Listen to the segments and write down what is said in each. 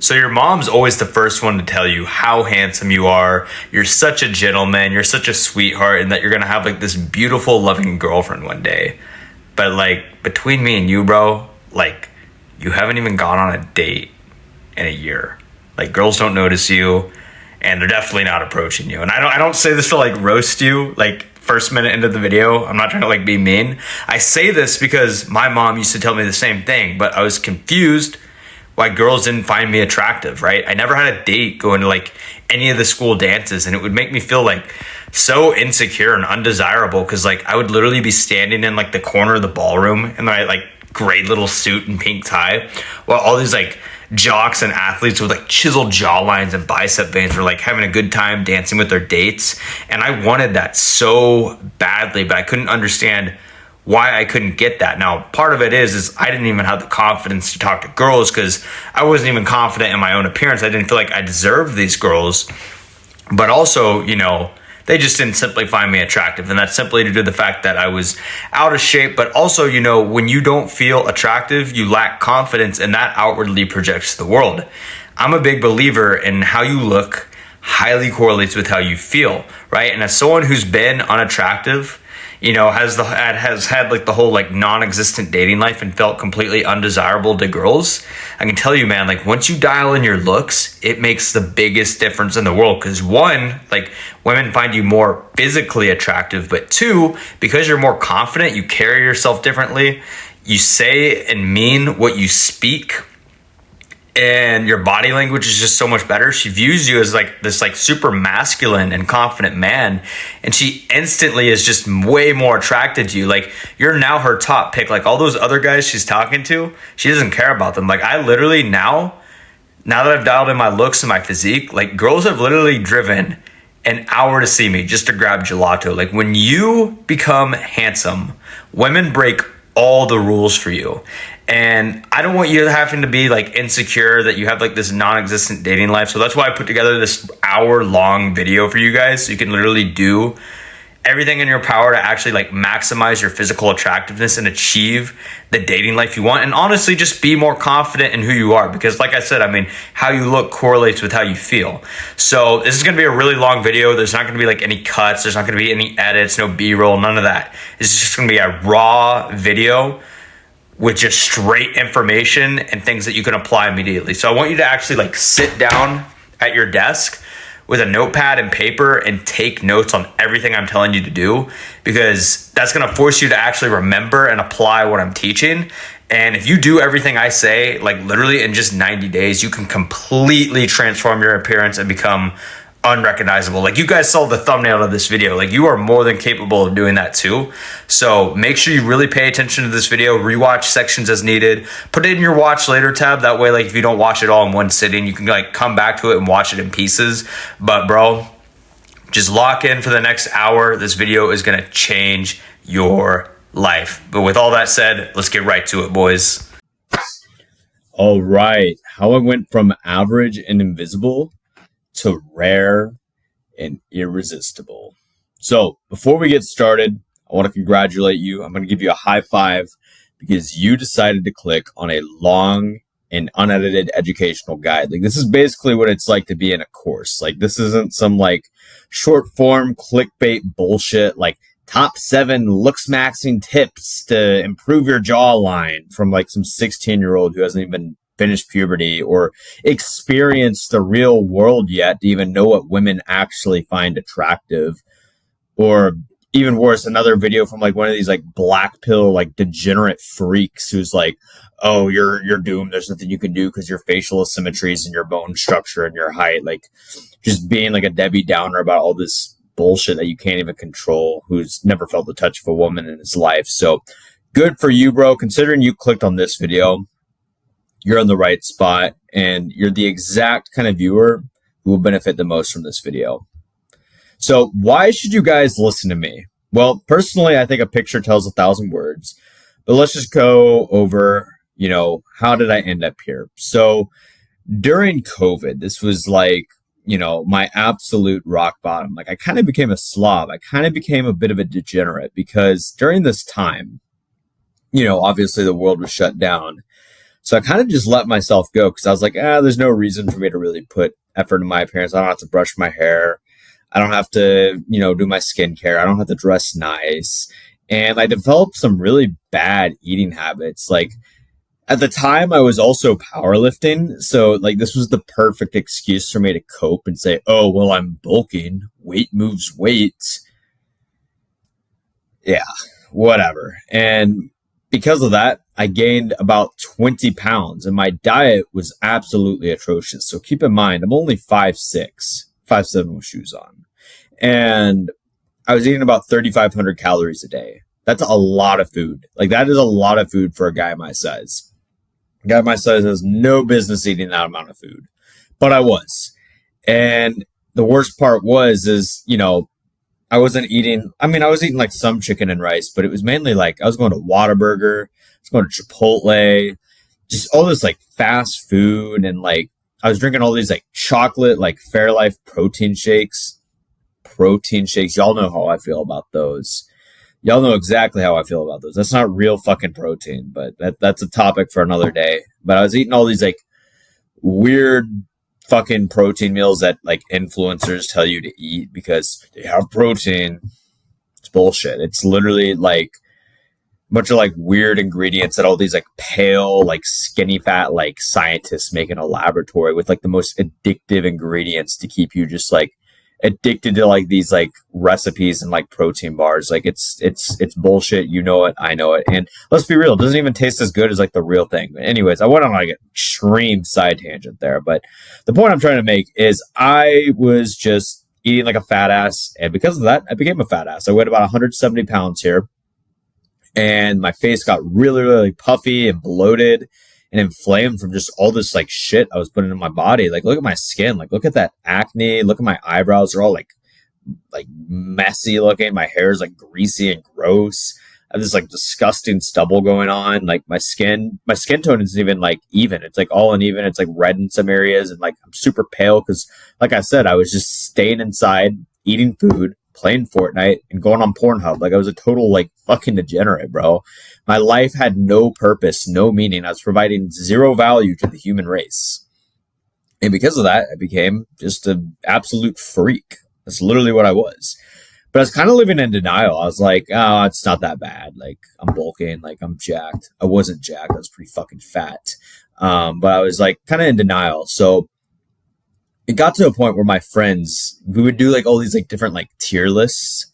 So your mom's always the first one to tell you how handsome you are. You're such a gentleman. You're such a sweetheart, and that you're going to have like this beautiful, loving girlfriend one day. But like between me and you, bro, like you haven't even gone on a date in a year. Like girls don't notice you, and they're definitely not approaching you. And I don't say this to like roast you, like first minute into the video. I'm not trying to like be mean. I say this because my mom used to tell me the same thing, but I was confused why girls didn't find me attractive, right? I never had a date going to like any of the school dances, and it would make me feel like so insecure and undesirable because like I would literally be standing in like the corner of the ballroom in my like gray little suit and pink tie while all these like jocks and athletes with like chiseled jawlines and bicep veins were like having a good time dancing with their dates. And I wanted that so badly, but I couldn't understand why I couldn't get that. Now, part of it is I didn't even have the confidence to talk to girls because I wasn't even confident in my own appearance. I didn't feel like I deserved these girls. But also, you know, they just didn't simply find me attractive. And that's simply due to the fact that I was out of shape. But also, you know, when you don't feel attractive, you lack confidence, and that outwardly projects to the world. I'm a big believer in how you look highly correlates with how you feel, right? And as someone who's been unattractive, you know, has had like the whole like non-existent dating life and felt completely undesirable to girls, I can tell you, man, like once you dial in your looks, it makes the biggest difference in the world. Because one, like women find you more physically attractive, but two, because you're more confident, you carry yourself differently, you say and mean what you speak, and your body language is just so much better. She views you as like this like super masculine and confident man, and she instantly is just way more attracted to you. Like you're now her top pick. Like all those other guys she's talking to, she doesn't care about them. Like I literally now that I've dialed in my looks and my physique, like girls have literally driven an hour to see me just to grab gelato. Like when you become handsome, women break all the rules for you. And I don't want you having to be like insecure that you have like this non-existent dating life. So that's why I put together this hour-long video for you guys. So you can literally do everything in your power to actually like maximize your physical attractiveness and achieve the dating life you want. And honestly, just be more confident in who you are. Because like I said, I mean, how you look correlates with how you feel. So this is going to be a really long video. There's not going to be like any cuts. There's not going to be any edits, no B-roll, none of that. This is just going to be a raw video with just straight information and things that you can apply immediately. So I want you to actually like sit down at your desk with a notepad and paper and take notes on everything I'm telling you to do, because that's going to force you to actually remember and apply what I'm teaching. And if you do everything I say, like literally in just 90 days, you can completely transform your appearance and become unrecognizable. Like you guys saw the thumbnail of this video, like you are more than capable of doing that too. So make sure you really pay attention to this video, rewatch sections as needed, put it in your watch later tab. That way, like if you don't watch it all in one sitting, you can like come back to it and watch it in pieces. But bro, just lock in for the next hour. This video is going to change your life. But with all that said, let's get right to it, boys. All right. How I went from average and invisible to rare and irresistible. So before we get started, I want to congratulate you. I'm going to give you a high five because you decided to click on a long and unedited educational guide. Like this is basically what it's like to be in a course. Like this isn't some like short form clickbait bullshit like top 7 looks maxing tips to improve your jawline from like some 16-year-old who hasn't even finished puberty or experienced the real world yet to even know what women actually find attractive. Or even worse, another video from like one of these like black pill like degenerate freaks who's like, oh, you're doomed, there's nothing you can do because your facial asymmetries and your bone structure and your height, like just being like a Debbie Downer about all this bullshit that you can't even control, who's never felt the touch of a woman in his life. So good for you, bro. Considering you clicked on this video, you're in the right spot, and you're the exact kind of viewer who will benefit the most from this video. So why should you guys listen to me? Well, personally, I think a picture tells 1,000 words, but let's just go over, you know, how did I end up here? So during COVID, this was like, you know, my absolute rock bottom. Like I kind of became a slob. I kind of became a bit of a degenerate because during this time, you know, obviously the world was shut down. So I kind of just let myself go because I was like, there's no reason for me to really put effort in my appearance. I don't have to brush my hair. I don't have to, do my skincare. I don't have to dress nice. And I developed some really bad eating habits. Like at the time, I was also powerlifting. So like this was the perfect excuse for me to cope and say, oh, well, I'm bulking. Weight moves weight. Yeah, whatever. And because of that, I gained about 20 pounds and my diet was absolutely atrocious. So keep in mind, I'm only 5'6", 5'7" with shoes on. And I was eating about 3,500 calories a day. That's a lot of food. Like that is a lot of food for a guy my size. A guy my size has no business eating that amount of food, but I was. And the worst part is, I wasn't eating, I was eating like some chicken and rice, but it was mainly like I was going to Whataburger, I was going to Chipotle, just all this like fast food. And like I was drinking all these like chocolate, like Fairlife protein shakes. Y'all know how I feel about those. Y'all know exactly how I feel about those. That's not real fucking protein, but that's a topic for another day. But I was eating all these like weird fucking protein meals that like influencers tell you to eat because they have protein. It's bullshit. It's literally like a bunch of like weird ingredients that all these like pale, like skinny fat, like scientists make in a laboratory with like the most addictive ingredients to keep you just like addicted to like these like recipes and like protein bars. Like it's bullshit. You know it. I know it. And let's be real, it doesn't even taste as good as like the real thing. But anyways, I went on like an extreme side tangent there. But the point I'm trying to make is I was just eating like a fat ass. And because of that, I became a fat ass. I weighed about 170 pounds here. And my face got really, really puffy and bloated and inflamed from just all this like shit I was putting in my body. Like, look at my skin. Like, look at that acne. Look at my eyebrows. They're all like messy looking. My hair is like greasy and gross. I have this like disgusting stubble going on. Like my skin tone isn't even like even. It's like all uneven. It's like red in some areas. And like I'm super pale because like I said, I was just staying inside, eating food, playing Fortnite, and going on Pornhub. Like I was a total like fucking degenerate, bro. My life had no purpose, no meaning. I was providing zero value to the human race. And because of that, I became just an absolute freak. That's literally what I was. But I was kind of living in denial. I was like, oh, it's not that bad. Like I'm bulking, like I'm jacked. I wasn't jacked. I was pretty fucking fat. But I was like kind of in denial. So it got to a point where my friends, we would do like all these like different like tier lists,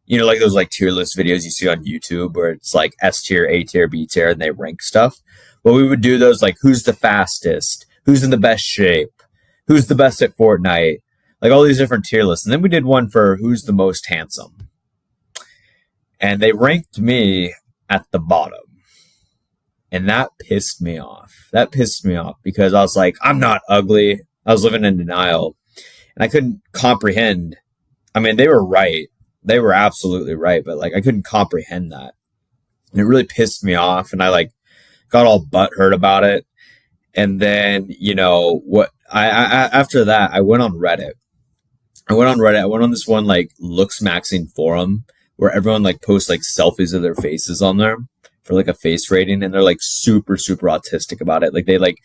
like those like tier list videos you see on YouTube where it's like S tier, A tier, B tier, and they rank stuff. Well, we would do those like who's the fastest, who's in the best shape, who's the best at Fortnite, like all these different tier lists. And then we did one for who's the most handsome. And they ranked me at the bottom. And that pissed me off. Because I was like, I'm not ugly. I was living in denial and I couldn't comprehend. They were right. They were absolutely right. But like, I couldn't comprehend that. And it really pissed me off. And I like got all butthurt about it. And then, after that, I went on Reddit. I went on this one like looks maxing forum where everyone like posts like selfies of their faces on there for like a face rating. And they're like super, super autistic about it. Like they like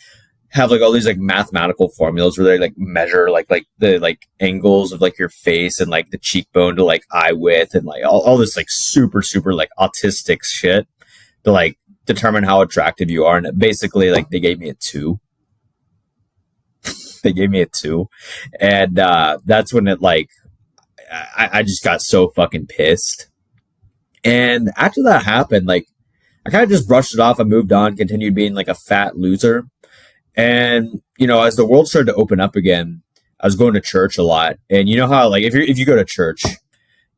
have like all these like mathematical formulas where they like measure like the like angles of like your face and like the cheekbone to like eye width and like all this like super, super like autistic shit to like determine how attractive you are. And basically like they gave me a 2. And that's when it like I just got so fucking pissed. And after that happened, like I kind of just brushed it off. I moved on, continued being like a fat loser. And, as the world started to open up again, I was going to church a lot. And you know how, like, if you go to church,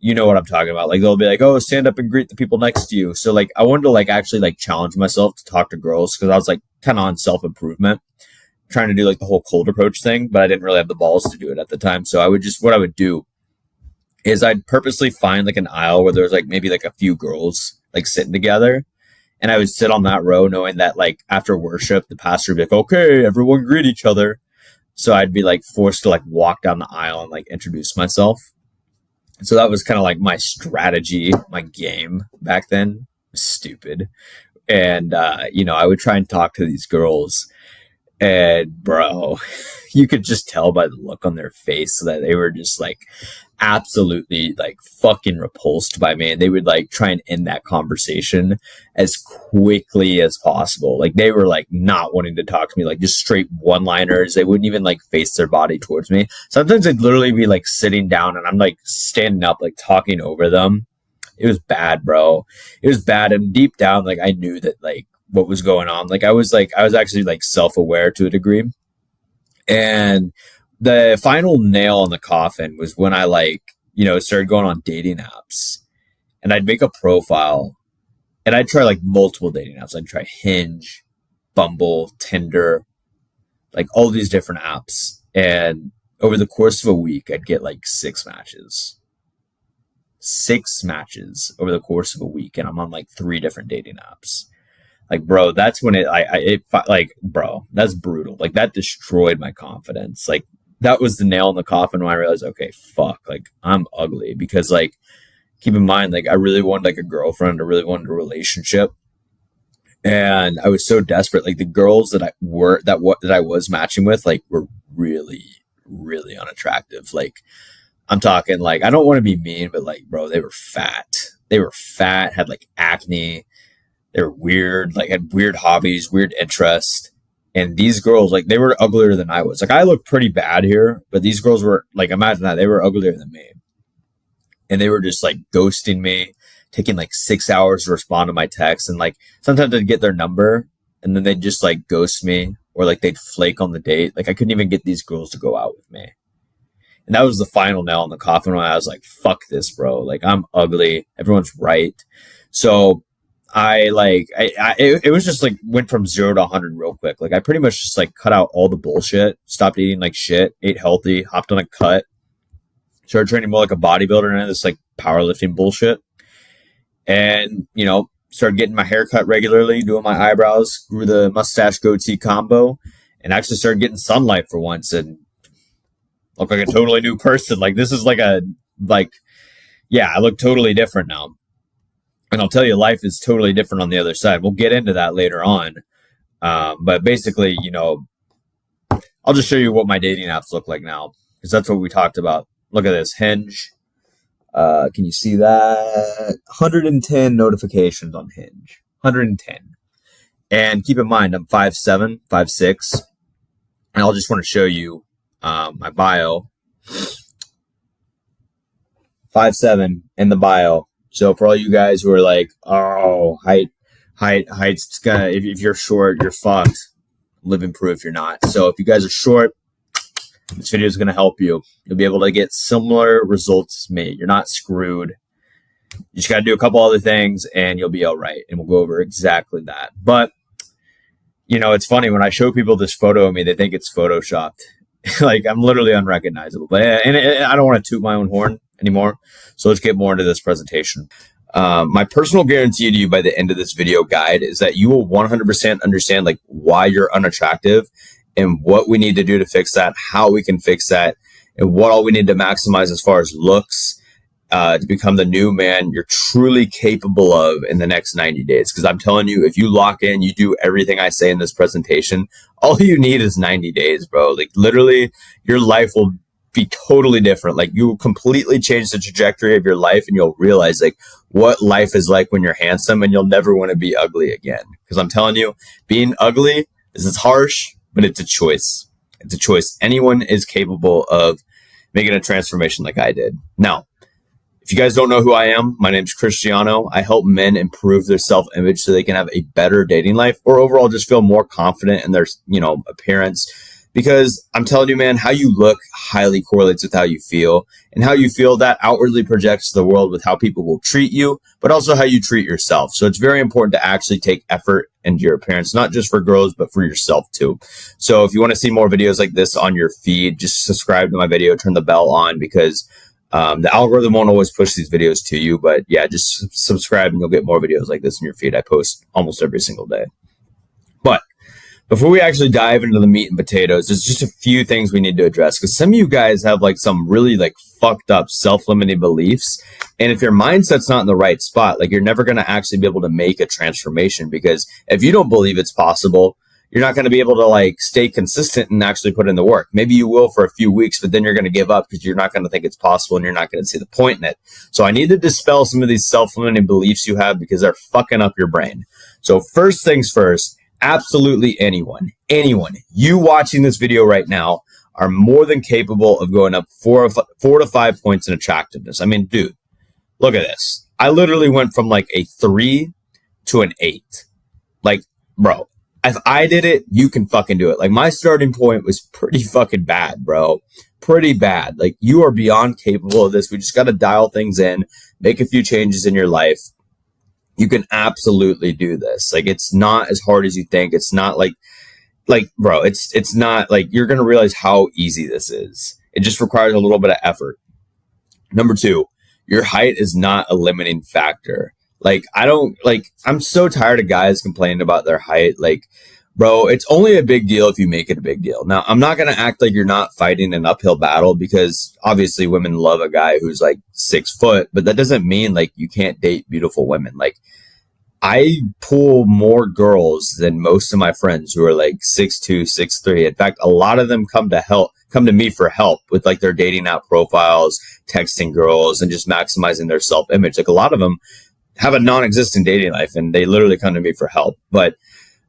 you know what I'm talking about. Like, they'll be like, oh, stand up and greet the people next to you. So, like, I wanted to, like, actually, like, challenge myself to talk to girls because I was, like, kind of on self-improvement, trying to do, like, the whole cold approach thing. But I didn't really have the balls to do it at the time. So what I would do is I'd purposely find, like, an aisle where there's, like, maybe, like, a few girls, like, sitting together. And I would sit on that row knowing that like after worship, the pastor would be like, okay, everyone greet each other. So I'd be like forced to like walk down the aisle and like introduce myself. And so that was kind of like my strategy, my game back then. Stupid. And, I would try and talk to these girls. And bro, you could just tell by the look on their face that they were just like absolutely like fucking repulsed by me. And they would like try and end that conversation as quickly as possible. Like they were like not wanting to talk to me, like just straight one-liners. They wouldn't even like face their body towards me. Sometimes I'd literally be like sitting down and I'm like standing up, like talking over them. It was bad, bro. It was bad. And deep down, like I knew that like what was going on. Like I was actually like self-aware to a degree. And the final nail in the coffin was when I like, started going on dating apps, and I'd make a profile and I'd try like multiple dating apps. I'd try Hinge, Bumble, Tinder, like all these different apps. And over the course of a week, I'd get like 6 matches. 6 matches over the course of a week. And I'm on like 3 different dating apps. Like, bro, that's when bro, that's brutal. Like that destroyed my confidence. Like that was the nail in the coffin when I realized, okay, fuck, like I'm ugly. Because like, keep in mind, like I really wanted like a girlfriend. I really wanted a relationship. And I was so desperate. Like the girls that I was matching with, like were really, really unattractive. Like I'm talking like, I don't want to be mean, but like, bro, they were fat. Had like acne. They were weird, like had weird hobbies, weird interests. And these girls, like they were uglier than I was. Like I looked pretty bad here, but these girls were like, imagine that, they were uglier than me. And they were just like ghosting me, taking like 6 hours to respond to my texts. And like sometimes I'd get their number and then they'd just like ghost me, or like they'd flake on the date. Like I couldn't even get these girls to go out with me. And that was the final nail in the coffin when I was like, fuck this, bro. Like I'm ugly. Everyone's right. So it was just like went from 0 to 100 real quick. Like I pretty much just like cut out all the bullshit, stopped eating like shit, ate healthy, hopped on a cut, started training more like a bodybuilder and this like powerlifting bullshit. And, started getting my hair cut regularly, doing my eyebrows, grew the mustache goatee combo, and actually started getting sunlight for once and look like a totally new person. Like this is I look totally different now. And I'll tell you, life is totally different on the other side. We'll get into that later on. But basically, I'll just show you what my dating apps look like now, because that's what we talked about. Look at this, Hinge. Can you see that? 110 notifications on Hinge. 110. And keep in mind, I'm 5'7", 5'6". And I'll just want to show you my bio. 5'7" in the bio. So for all you guys who are like, oh, height's gonna, if you're short, you're fucked. Living proof you're not. So if you guys are short, this video is going to help you. You'll be able to get similar results as me. You're not screwed. You just got to do a couple other things and you'll be all right. And we'll go over exactly that. But, it's funny when I show people this photo of me, they think it's photoshopped. Like I'm literally unrecognizable. But and I don't want to toot my own horn anymore. So let's get more into this presentation. My personal guarantee to you by the end of this video guide is that you will 100% understand like why you're unattractive and what we need to do to fix that, how we can fix that, and what all we need to maximize as far as looks to become the new man you're truly capable of in the next 90 days. Because I'm telling you, if you lock in, you do everything I say in this presentation, all you need is 90 days, bro. Like literally, your life will be totally different. Like you will completely change the trajectory of your life, and you'll realize like what life is like when you're handsome, and you'll never want to be ugly again. Because I'm telling you, being ugly is harsh, but it's a choice. It's a choice. Anyone is capable of making a transformation like I did. Now, if you guys don't know who I am, my name's Cristiano. I help men improve their self-image so they can have a better dating life, or overall just feel more confident in their, appearance. Because I'm telling you, man, how you look highly correlates with how you feel, and how you feel that outwardly projects to the world with how people will treat you, but also how you treat yourself. So it's very important to actually take effort into your appearance, not just for girls, but for yourself too. So if you want to see more videos like this on your feed, just subscribe to my video, turn the bell on, because the algorithm won't always push these videos to you, but yeah, just subscribe and you'll get more videos like this in your feed. I post almost every single day. But before we actually dive into the meat and potatoes, there's just a few things we need to address because some of you guys have like some really like fucked up self-limiting beliefs. And if your mindset's not in the right spot, like you're never going to actually be able to make a transformation, because if you don't believe it's possible, you're not going to be able to like stay consistent and actually put in the work. Maybe you will for a few weeks, but then you're going to give up because you're not going to think it's possible and you're not going to see the point in it. So I need to dispel some of these self-limiting beliefs you have because they're fucking up your brain. So first things first, absolutely anyone, you watching this video right now are more than capable of going up 4 to 5 points in attractiveness. I mean, dude, look at this. I literally went from like a 3 to an 8. Like, bro, if I did it, you can fucking do it. Like, my starting point was pretty fucking bad, bro. Pretty bad. Like, you are beyond capable of this. We just got to dial things in, make a few changes in your life. You can absolutely do this. Like, it's not as hard as you think. It's not like, bro, it's not like you're going to realize how easy this is. It just requires a little bit of effort. Number 2, your height is not a limiting factor. Like, I'm so tired of guys complaining about their height. Like, bro, it's only a big deal if you make it a big deal. Now, I'm not going to act like you're not fighting an uphill battle, because obviously women love a guy who's like 6 foot, but that doesn't mean like you can't date beautiful women. Like, I pull more girls than most of my friends who are like 6'2", 6'3". In fact, a lot of them come to me for help with like their dating app profiles, texting girls, and just maximizing their self-image. Like, a lot of them have a non-existent dating life and they literally come to me for help. But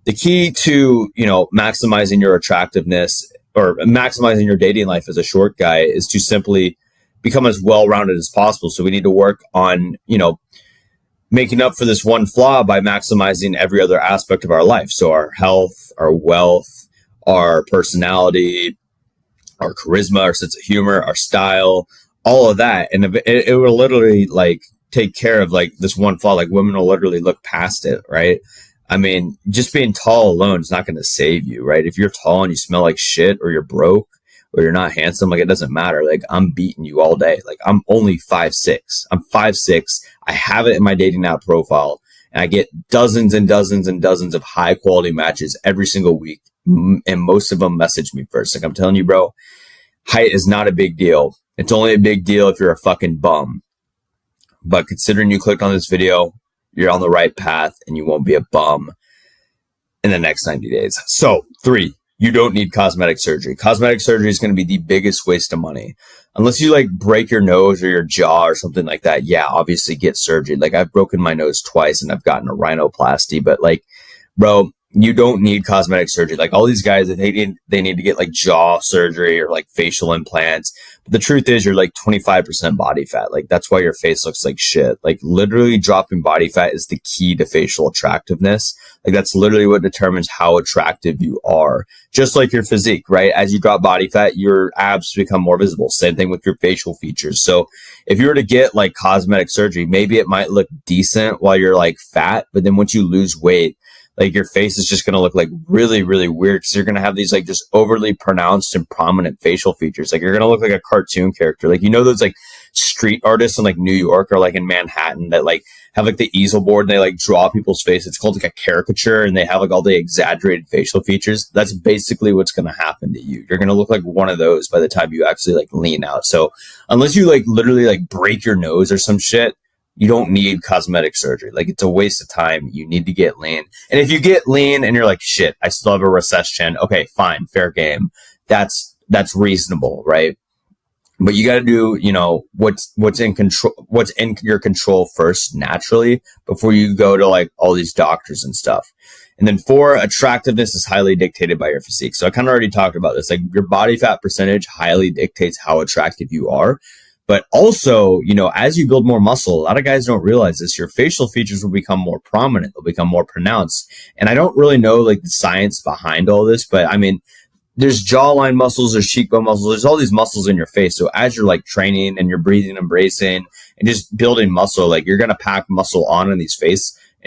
the key to, maximizing your attractiveness or maximizing your dating life as a short guy is to simply become as well-rounded as possible. So we need to work on, making up for this one flaw by maximizing every other aspect of our life. So our health, our wealth, our personality, our charisma, our sense of humor, our style, all of that. And it will literally like take care of like this one flaw. Like, women will literally look past it, right? I mean, just being tall alone is not going to save you, right? If you're tall and you smell like shit, or you're broke, or you're not handsome, like, it doesn't matter. Like, I'm beating you all day. Like, I'm only 5'6". I'm 5'6". I have it in my dating app profile, and I get dozens and dozens and dozens of high quality matches every single week. And most of them message me first. Like, I'm telling you, bro, height is not a big deal. It's only a big deal if you're a fucking bum. But considering you clicked on this video, you're on the right path and you won't be a bum in the next 90 days. So 3, you don't need cosmetic surgery. Cosmetic surgery is going to be the biggest waste of money. Unless you like break your nose or your jaw or something like that. Yeah, obviously get surgery. Like, I've broken my nose twice and I've gotten a rhinoplasty, but like, bro, you don't need cosmetic surgery. Like, all these guys, they need to get like jaw surgery or like facial implants. But the truth is, you're like 25% body fat. Like, that's why your face looks like shit. Like, literally dropping body fat is the key to facial attractiveness. Like, that's literally what determines how attractive you are. Just like your physique, right? As you drop body fat, your abs become more visible. Same thing with your facial features. So if you were to get like cosmetic surgery, maybe it might look decent while you're like fat, but then once you lose weight, like, your face is just going to look like really, really weird, because you're going to have these like just overly pronounced and prominent facial features. Like, you're going to look like a cartoon character. Like, those like street artists in like New York or like in Manhattan that like have like the easel board and they like draw people's face. It's called like a caricature, and they have like all the exaggerated facial features. That's basically what's going to happen to you. You're going to look like one of those by the time you actually like lean out. So unless you like literally like break your nose or some shit, you don't need cosmetic surgery. Like, it's a waste of time. You need to get lean. And if you get lean and you're like, shit, I still have a recessed chin. Okay, fine. Fair game. That's reasonable, right? But you got to do, what's in your control first, naturally, before you go to like all these doctors and stuff. And then 4, attractiveness is highly dictated by your physique. So I kind of already talked about this. Like, your body fat percentage highly dictates how attractive you are. But also, as you build more muscle, a lot of guys don't realize this, your facial features will become more prominent. They'll become more pronounced. And I don't really know like the science behind all this, but I mean, there's jawline muscles, there's cheekbone muscles, there's all these muscles in your face. So as you're like training and you're breathing and bracing and just building muscle, like, you're going to pack muscle on in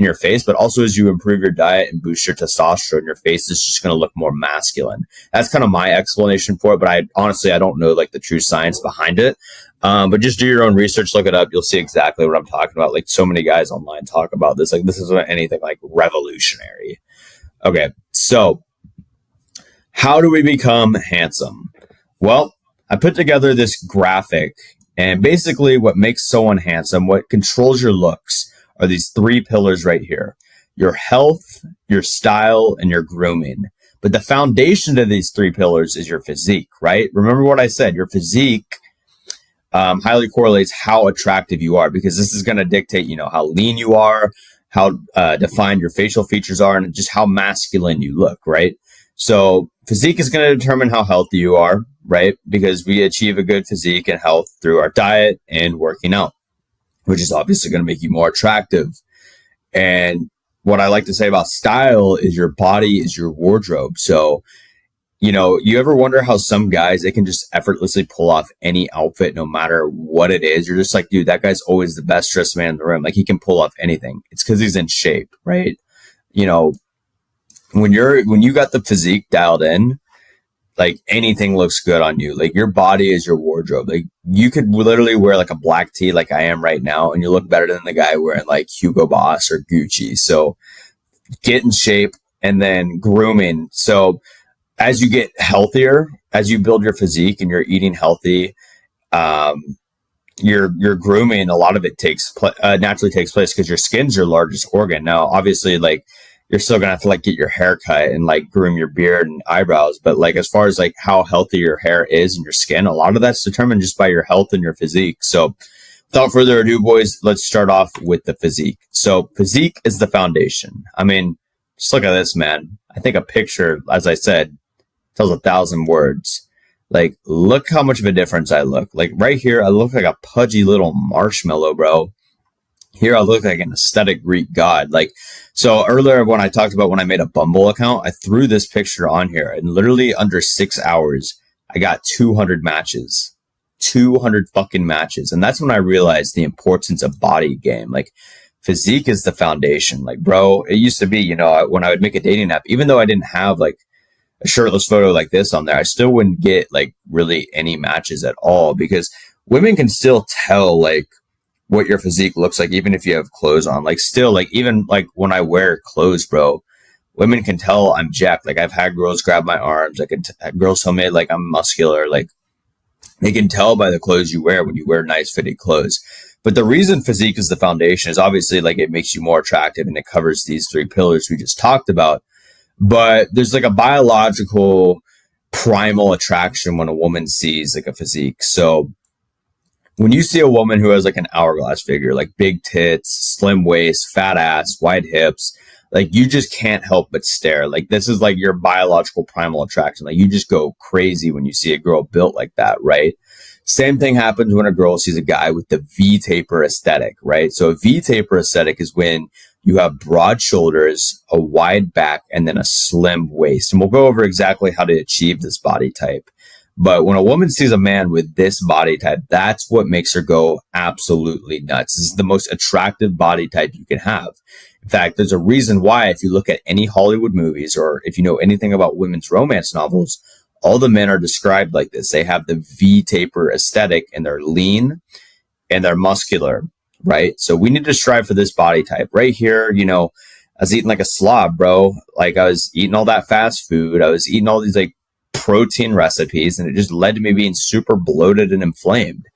your face, but also as you improve your diet and boost your testosterone, your face is just going to look more masculine. That's kind of my explanation for it, but I don't know like the true science behind it. But just do your own research, look it up. You'll see exactly what I'm talking about. Like, so many guys online talk about this. Like, this isn't anything like revolutionary. Okay. So How do we become handsome? Well, I put together this graphic, and basically what makes someone handsome, what controls your looks, are these three pillars right here: your health, your style, and your grooming. But the foundation to these three pillars is your physique, right? Remember what I said, your physique highly correlates how attractive you are, because this is going to dictate, how lean you are, how defined your facial features are, and just how masculine you look, right? So physique is going to determine how healthy you are, right? Because we achieve a good physique and health through our diet and working out, which is obviously going to make you more attractive. And what I like to say about style is your body is your wardrobe. So, you ever wonder how some guys, they can just effortlessly pull off any outfit, no matter what it is? You're just like, dude, that guy's always the best dressed man in the room. Like, he can pull off anything. It's because he's in shape, right? When you got the physique dialed in, like, anything looks good on you. Like, your body is your wardrobe. Like, you could literally wear like a black tee like I am right now, and you look better than the guy wearing like Hugo Boss or Gucci. So get in shape. And then grooming. So as you get healthier, as you build your physique and you're eating healthy, your grooming, a lot of it naturally takes place because your skin's your largest organ. Now, obviously, like, you're still gonna have to like get your hair cut and like groom your beard and eyebrows, but like, as far as like how healthy your hair is and your skin, a lot of that's determined just by your health and your physique. So without further ado, boys, let's start off with the physique. So physique is the foundation. I mean, just look at this, man. I think a picture, as I said, tells 1,000 words. Like, look how much of a difference I look. Like, right here, I look like a pudgy little marshmallow, bro. Here, I look like an aesthetic Greek god. Like, so earlier when I talked about when I made a Bumble account, I threw this picture on here, and literally under 6 hours, I got 200 matches. 200 fucking matches. And that's when I realized the importance of body game. Like, physique is the foundation. Like, bro, it used to be, when I would make a dating app, even though I didn't have like a shirtless photo like this on there, I still wouldn't get like really any matches at all, because women can still tell like what your physique looks like even if you have clothes on. Like, still, like, even like when I wear clothes, bro, women can tell I'm jacked. Like, I've had girls grab my arms. Girls tell me like I'm muscular. Like, they can tell by the clothes you wear when you wear nice fitted clothes. But the reason physique is the foundation is obviously like it makes you more attractive, and it covers these three pillars we just talked about. But there's like a biological primal attraction when a woman sees like a physique. So when you see a woman who has like an hourglass figure, like big tits, slim waist, fat ass, wide hips, like, you just can't help but stare. Like, this is like your biological primal attraction. Like, you just go crazy when you see a girl built like that, right? Same thing happens when a girl sees a guy with the V-taper aesthetic, right? So a V-taper aesthetic is when you have broad shoulders, a wide back, and then a slim waist. And we'll go over exactly how to achieve this body type. But when a woman sees a man with this body type, that's what makes her go absolutely nuts. This is the most attractive body type you can have. In fact, there's a reason why, if you look at any Hollywood movies, or if you know anything about women's romance novels, all the men are described like this. They have the V-taper aesthetic, and they're lean and they're muscular, right? So we need to strive for this body type. Right here, I was eating like a slob, bro. Like, I was eating all that fast food. I was eating all these like protein recipes, and it just led to me being super bloated and inflamed.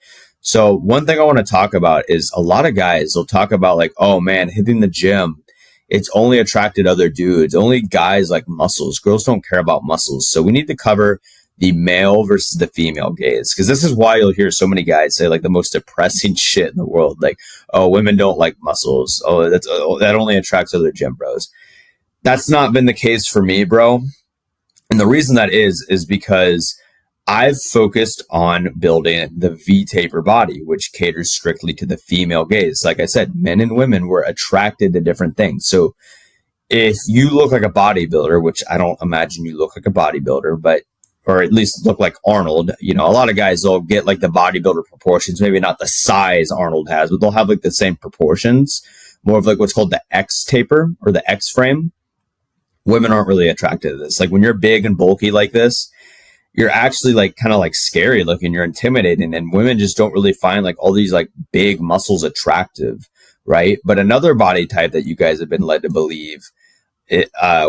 So one thing I want to talk about is a lot of guys will talk about like, oh man, hitting the gym, it's only attracted other dudes. Only guys like muscles. Girls don't care about muscles. So we need to cover the male versus the female gaze, because this is why you'll hear so many guys say like the most depressing shit in the world. Like, oh, women don't like muscles. Oh, that only attracts other gym bros. That's not been the case for me, bro. And the reason that is because I've focused on building the V-taper body, which caters strictly to the female gaze. Like I said, men and women were attracted to different things. So if you look like a bodybuilder, which I don't imagine you look like a bodybuilder, but, or at least look like Arnold, a lot of guys, they'll get like the bodybuilder proportions, maybe not the size Arnold has, but they'll have like the same proportions, more of like what's called the X taper or the X frame. Women aren't really attracted to this. Like, when you're big and bulky like this, you're actually like kind of like scary looking, you're intimidating, and women just don't really find like all these like big muscles attractive, right? But another body type that you guys have been led to believe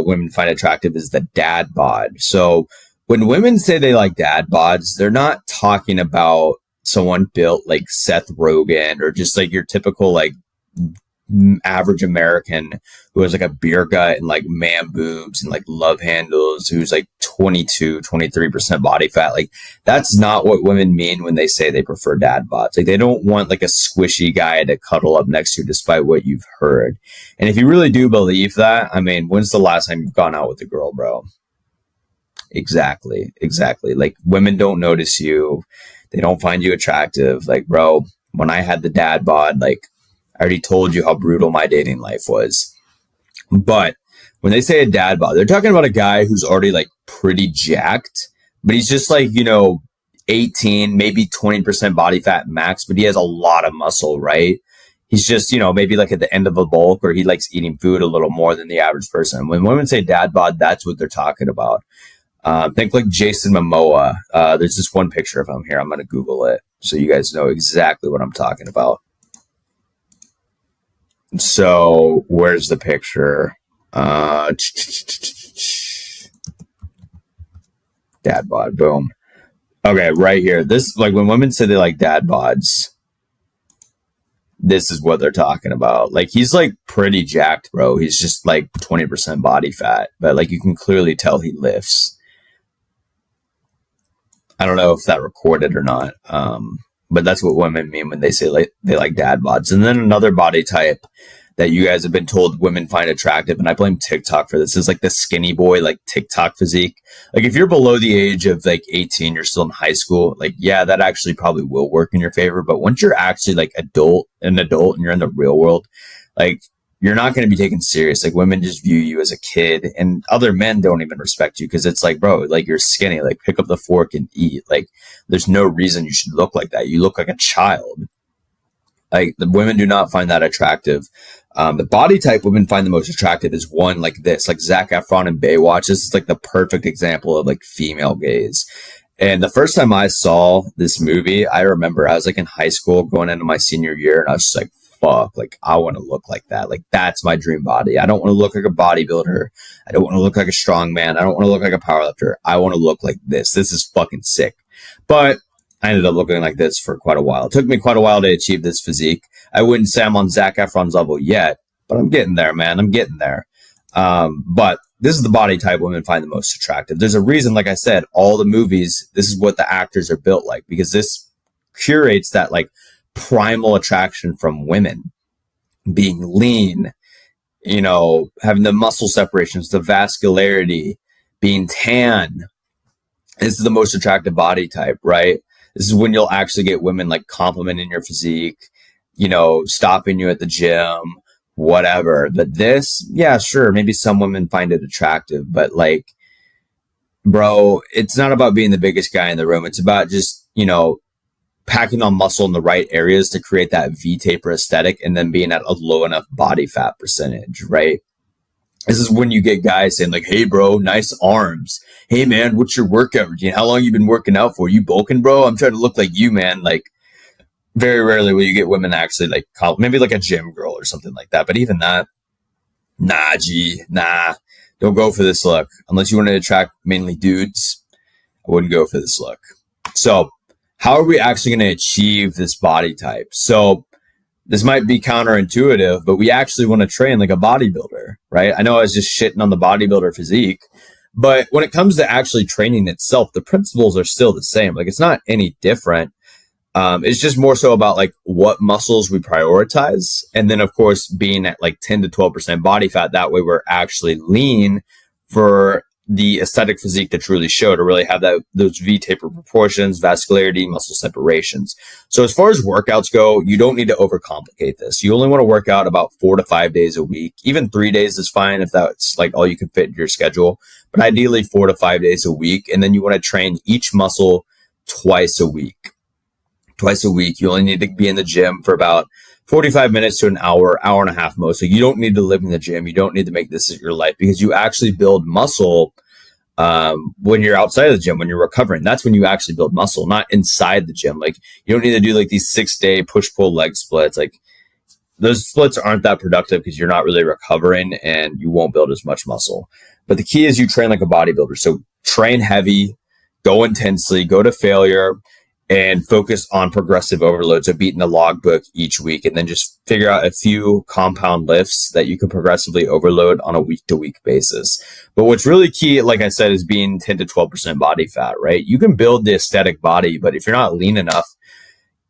women find attractive is the dad bod. So when women say they like dad bods, they're not talking about someone built like Seth Rogen or just like your typical like average American who has like a beer gut and like man boobs and like love handles, who's like 23% body fat. Like that's not what women mean when they say they prefer dad bods. Like they don't want like a squishy guy to cuddle up next to, despite what you've heard. And if you really do believe that, I mean, when's the last time you've gone out with a girl, bro? Exactly. Like women don't notice you. They don't find you attractive. Like, bro, when I had the dad bod, like I already told you how brutal my dating life was. But when they say a dad bod, they're talking about a guy who's already like pretty jacked, but he's just like, 18, maybe 20% body fat max, but he has a lot of muscle, right? He's just, maybe like at the end of a bulk, or he likes eating food a little more than the average person. When women say dad bod, that's what they're talking about. Think like Jason Momoa. There's this one picture of him here. I'm going to Google it so you guys know exactly what I'm talking about. So where's the picture? Dad bod, boom. Okay, right here. This, like when women say they like dad bods, this is what they're talking about. Like he's like pretty jacked, bro. He's just like 20% body fat, but like you can clearly tell he lifts. I don't know if that recorded or not. But that's what women mean when they say like they like dad bods. And then another body type that you guys have been told women find attractive, and I blame TikTok for this, is like the skinny boy, like TikTok physique. Like if you're below the age of like 18, you're still in high school, like, yeah, that actually probably will work in your favor. But once you're actually like an adult and you're in the real world, like you're not going to be taken serious. Like women just view you as a kid, and other men don't even respect you because it's like, bro, like you're skinny, like pick up the fork and eat. Like there's no reason you should look like that. You look like a child. Like the women do not find that attractive. The body type women find the most attractive is one like this, like Zac Efron in Baywatch. This is like the perfect example of like female gaze. And the first time I saw this movie, I remember I was like in high school going into my senior year, and I was just like, fuck, like I want to look like that. Like that's my dream body. I don't want to look like a bodybuilder. I don't want to look like a strong man. I don't want to look like a powerlifter. I want to look like this. This is fucking sick. But I ended up looking like this for quite a while. It took me quite a while to achieve this physique. I wouldn't say I'm on Zac Efron's level yet, but I'm getting there, man. I'm getting there. But this is the body type women find the most attractive. There's a reason, like I said, all the movies, this is what the actors are built like, because this curates that like primal attraction from women. Being lean, having the muscle separations, the vascularity, being tan. This is the most attractive body type, right? This is when you'll actually get women like complimenting your physique, stopping you at the gym, whatever. But this, yeah, sure, maybe some women find it attractive, but like, bro, it's not about being the biggest guy in the room. It's about just, packing on muscle in the right areas to create that V-taper aesthetic, and then being at a low enough body fat percentage, right? This is when you get guys saying like, hey, bro, nice arms. Hey, man, what's your workout routine? How long you been working out for? You bulking, bro? I'm trying to look like you, man. Like, very rarely will you get women actually like, maybe like a gym girl or something like that. But even that, nah, don't go for this look. Unless you want to attract mainly dudes, I wouldn't go for this look. So how are we actually going to achieve this body type? So this might be counterintuitive, but we actually want to train like a bodybuilder, right? I know I was just shitting on the bodybuilder physique, but when it comes to actually training itself, the principles are still the same. Like it's not any different. It's just more so about like what muscles we prioritize. And then of course, being at like 10 to 12% body fat, that way we're actually lean for the aesthetic physique to truly show, to really have those V-taper proportions, vascularity, muscle separations. So as far as workouts go, you don't need to overcomplicate this. You only want to work out about 4 to 5 days a week. Even 3 days is fine if that's like all you can fit in your schedule, but ideally 4 to 5 days a week. And then you want to train each muscle twice a week. Twice a week. You only need to be in the gym for about 45 minutes to an hour and a half mostly. You don't need to live in the gym. You don't need to make this your life, because you actually build muscle when you're outside of the gym, when you're recovering. That's when you actually build muscle, not inside the gym. Like you don't need to do like these 6-day push-pull leg splits. Like those splits aren't that productive because you're not really recovering and you won't build as much muscle. But the key is you train like a bodybuilder. So train heavy, go intensely, go to failure, and focus on progressive overload. So beating the logbook each week, and then just figure out a few compound lifts that you can progressively overload on a week-to-week basis. But what's really key, like I said, is being 10 to 12% body fat, right? You can build the aesthetic body, but if you're not lean enough,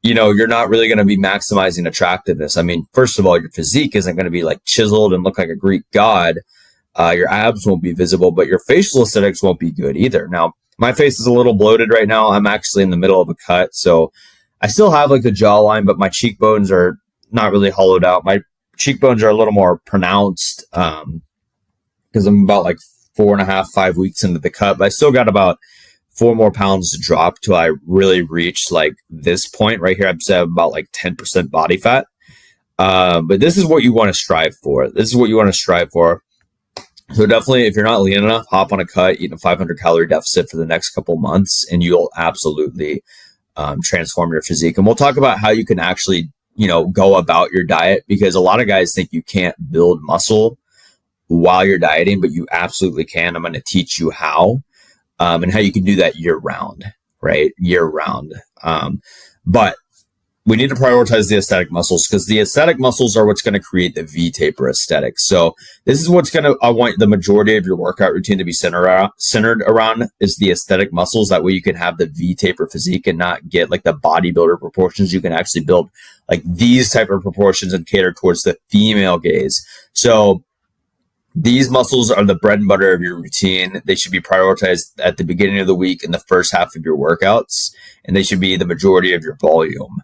you're not really going to be maximizing attractiveness. I mean, first of all, your physique isn't going to be like chiseled and look like a Greek god. Your abs won't be visible, but your facial aesthetics won't be good either. Now, my face is a little bloated right now. I'm actually in the middle of a cut, so I still have like the jawline, but my cheekbones are not really hollowed out. My cheekbones are a little more pronounced because I'm about like 4.5, 5 weeks into the cut, but I still got about 4 more pounds to drop till I really reach like this point right here. I'd say about like 10% body fat. But this is what you want to strive for. So definitely, if you're not lean enough, hop on a cut, eat a 500 calorie deficit for the next couple months, and you'll absolutely transform your physique. And we'll talk about how you can actually, go about your diet, because a lot of guys think you can't build muscle while you're dieting, but you absolutely can. I'm going to teach you how, and how you can do that year round, right? Year round. But we need to prioritize the aesthetic muscles, because the aesthetic muscles are what's going to create the V-taper aesthetic. So this is what's I want the majority of your workout routine to be centered around is the aesthetic muscles. That way you can have the V-taper physique and not get like the bodybuilder proportions. You can actually build like these type of proportions and cater towards the female gaze. So these muscles are the bread and butter of your routine. They should be prioritized at the beginning of the week in the first half of your workouts, and they should be the majority of your volume.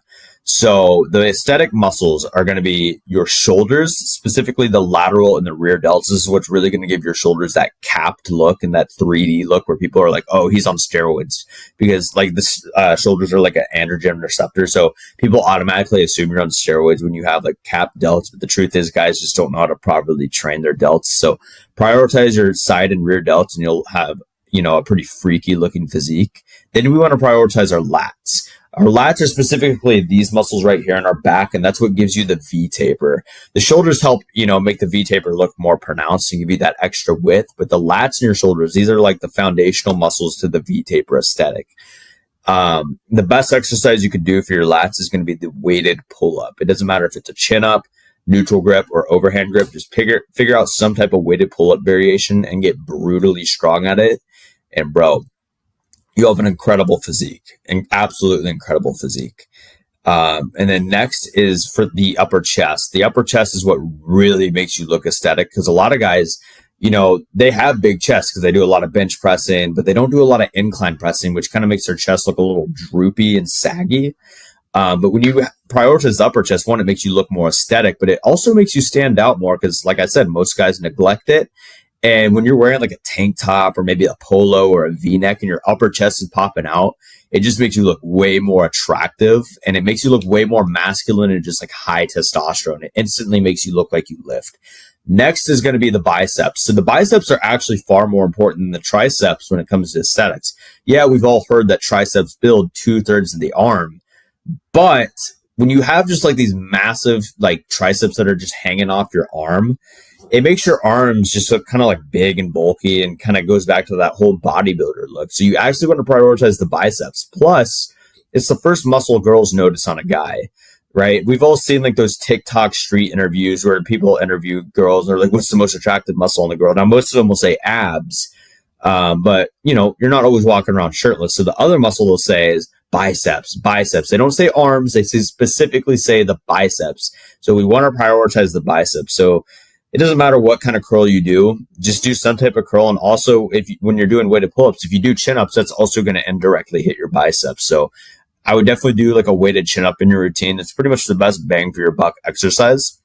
So the aesthetic muscles are going to be your shoulders, specifically the lateral and the rear delts. This is what's really going to give your shoulders that capped look and that 3D look where people are like, oh, he's on steroids, because like the shoulders are like an androgen receptor. So people automatically assume you're on steroids when you have like capped delts. But the truth is, guys just don't know how to properly train their delts. So prioritize your side and rear delts and you'll have, a pretty freaky looking physique. Then we want to prioritize our lats. Our lats are specifically these muscles right here in our back, and that's what gives you the V-taper. The shoulders help, make the V-taper look more pronounced and give you that extra width, but the lats in your shoulders, these are like the foundational muscles to the V-taper aesthetic. The best exercise you could do for your lats is going to be the weighted pull-up. It doesn't matter if it's a chin-up, neutral grip, or overhand grip. Just figure out some type of weighted pull-up variation and get brutally strong at it. And bro, you have an incredible physique, an absolutely incredible physique. And then next is for the upper chest. The upper chest is what really makes you look aesthetic, because a lot of guys, they have big chests because they do a lot of bench pressing, but they don't do a lot of incline pressing, which kind of makes their chest look a little droopy and saggy. But when you prioritize the upper chest, one, it makes you look more aesthetic, but it also makes you stand out more because, like I said, most guys neglect it. And when you're wearing like a tank top or maybe a polo or a V-neck and your upper chest is popping out, it just makes you look way more attractive, and it makes you look way more masculine and just like high testosterone. It instantly makes you look like you lift. Next is going to be the biceps. So the biceps are actually far more important than the triceps when it comes to aesthetics. Yeah, we've all heard that triceps build 2/3 of the arm, but when you have just like these massive like triceps that are just hanging off your arm, it makes your arms just look kind of like big and bulky, and kind of goes back to that whole bodybuilder look. So you actually want to prioritize the biceps. Plus, it's the first muscle girls notice on a guy, right? We've all seen like those TikTok street interviews where people interview girls and they're like, what's the most attractive muscle on the girl? Now, most of them will say abs, but you're not always walking around shirtless. So the other muscle they'll say is biceps. They don't say arms. They specifically say the biceps. So we want to prioritize the biceps. So it doesn't matter what kind of curl you do, just do some type of curl. And also, when you're doing weighted pull-ups, if you do chin-ups, that's also going to indirectly hit your biceps. So I would definitely do like a weighted chin-up in your routine. It's pretty much the best bang for your buck exercise.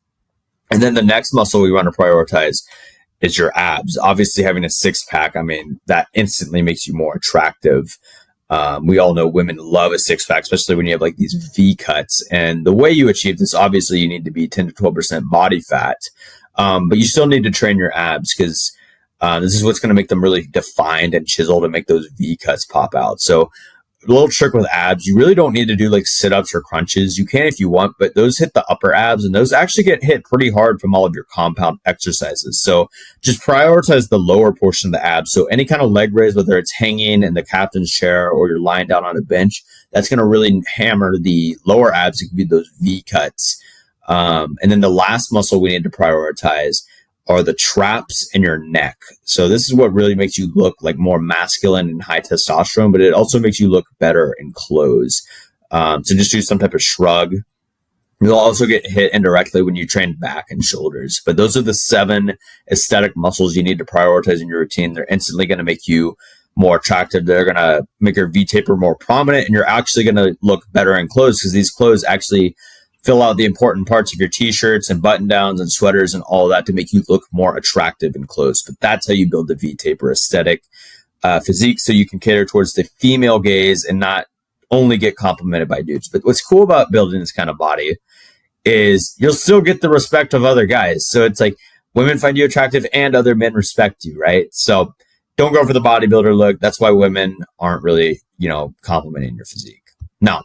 And then the next muscle we want to prioritize is your abs. Obviously, having a six-pack, that instantly makes you more attractive. We all know women love a six-pack, especially when you have like these V cuts. And the way you achieve this, obviously, you need to be 10 to 12% body fat. But you still need to train your abs, because this is what's going to make them really defined and chiseled and make those V cuts pop out. So little trick with abs, you really don't need to do like sit-ups or crunches. You can if you want, but those hit the upper abs, and those actually get hit pretty hard from all of your compound exercises. So just prioritize the lower portion of the abs. So any kind of leg raise, whether it's hanging in the captain's chair or you're lying down on a bench, that's going to really hammer the lower abs. It could be those V cuts. And then the last muscle we need to prioritize are the traps in your neck. So this is what really makes you look like more masculine and high testosterone, but it also makes you look better in clothes. So just do some type of shrug. You'll also get hit indirectly when you train back and shoulders. But those are the 7 aesthetic muscles you need to prioritize in your routine. They're instantly going to make you more attractive. They're going to make your V-taper more prominent, and you're actually going to look better in clothes because these clothes actually fill out the important parts of your t-shirts and button downs and sweaters and all of that to make you look more attractive in clothes. But that's how you build the V-taper aesthetic physique, so you can cater towards the female gaze and not only get complimented by dudes. But what's cool about building this kind of body is you'll still get the respect of other guys. So it's like women find you attractive and other men respect you, right? So don't go for the bodybuilder look. That's why women aren't really, complimenting your physique. Now,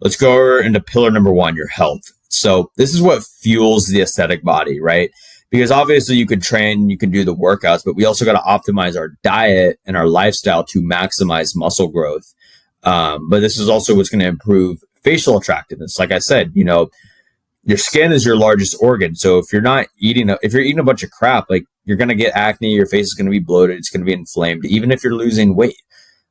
let's go into pillar number 1, your health. So this is what fuels the aesthetic body, right? Because obviously you can train, you can do the workouts, but we also got to optimize our diet and our lifestyle to maximize muscle growth. But this is also what's going to improve facial attractiveness. Like I said, your skin is your largest organ. So if you're eating a bunch of crap, like you're going to get acne, your face is going to be bloated, it's going to be inflamed, even if you're losing weight.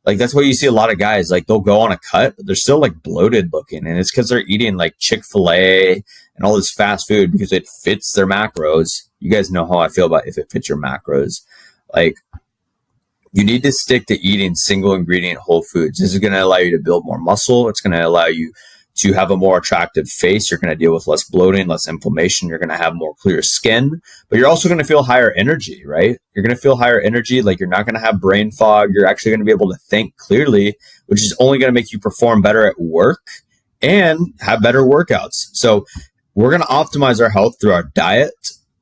Like that's why you see a lot of guys, like they'll go on a cut, but they're still like bloated looking. And it's because they're eating like Chick-fil-A and all this fast food because it fits their macros. You guys know how I feel about if it fits your macros. Like you need to stick to eating single ingredient whole foods. This is going to allow you to build more muscle. It's going to allow you to have a more attractive face. You're going to deal with less bloating, less inflammation. You're going to have more clear skin, but you're also going to feel higher energy, right? You're going to feel higher energy. Like you're not going to have brain fog. You're actually going to be able to think clearly, which is only going to make you perform better at work and have better workouts. So we're going to optimize our health through our diet,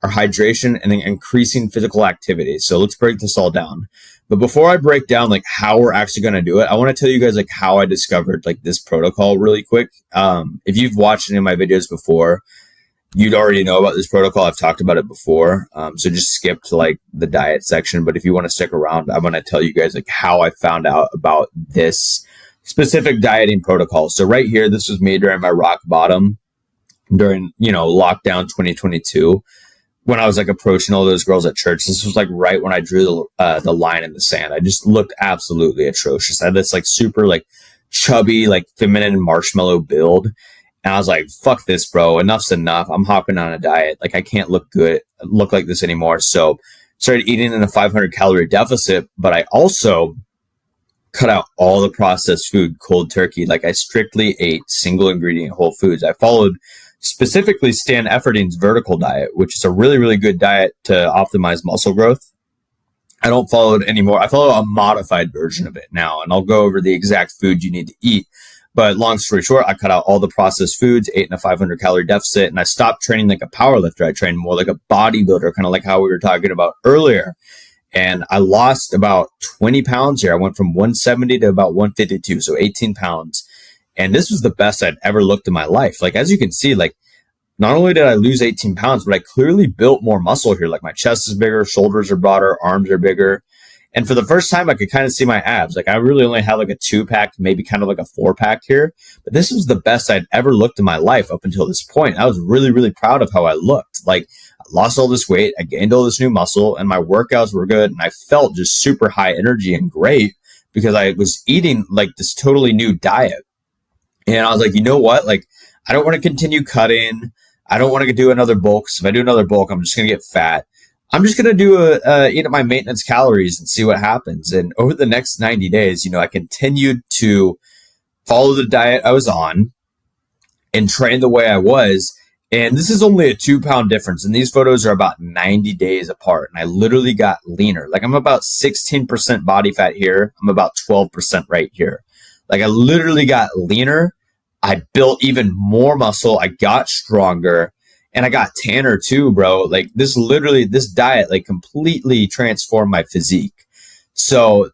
our hydration, and then increasing physical activity. So let's break this all down. But before I break down like how we're actually going to do it, I want to tell you guys like how I discovered like this protocol really quick. If you've watched any of my videos before, you'd already know about this protocol. I've talked about it before. So just skip to like the diet section. But if you want to stick around, I'm going to tell you guys like how I found out about this specific dieting protocol. So right here, this was me during my rock bottom during, lockdown 2022. When I was like approaching all those girls at church. This was like right when I drew the line in the sand. I just looked absolutely atrocious. I had this like super like chubby, like feminine marshmallow build. And I was like, fuck this, bro. Enough's enough. I'm hopping on a diet. Like I can't look like this anymore. So started eating in a 500 calorie deficit, but I also cut out all the processed food cold turkey. Like I strictly ate single ingredient whole foods. I followed specifically Stan Efferding's vertical diet, which is a really, really good diet to optimize muscle growth. I don't follow it anymore. I follow a modified version of it now, and I'll go over the exact food you need to eat. But long story short, I cut out all the processed foods, ate in a 500 calorie deficit, and I stopped training like a power lifter. I trained more like a bodybuilder, kind of like how we were talking about earlier. And I lost about 20 pounds here. I went from 170 to about 152, so 18 pounds. And this was the best I'd ever looked in my life. Like, as you can see, like, not only did I lose 18 pounds, but I clearly built more muscle here. Like, my chest is bigger, shoulders are broader, arms are bigger. And for the first time, I could kind of see my abs. Like, I really only had like a 2-pack, maybe kind of like a 4-pack here. But this was the best I'd ever looked in my life up until this point. I was really, really proud of how I looked. Like, I lost all this weight, I gained all this new muscle, and my workouts were good. And I felt just super high energy and great because I was eating like this totally new diet. And I was like, you know what? Like, I don't want to continue cutting. I don't want to do another bulk. So if I do another bulk, I'm just going to get fat. I'm just going to do eat at my maintenance calories and see what happens. And over the next 90 days, I continued to follow the diet I was on and train the way I was. And this is only a 2-pound difference. And these photos are about 90 days apart. And I literally got leaner. Like, I'm about 16% body fat here. I'm about 12% right here. Like, I literally got leaner. I built even more muscle. I got stronger, and I got tanner too, bro. Like, this diet, like, completely transformed my physique. So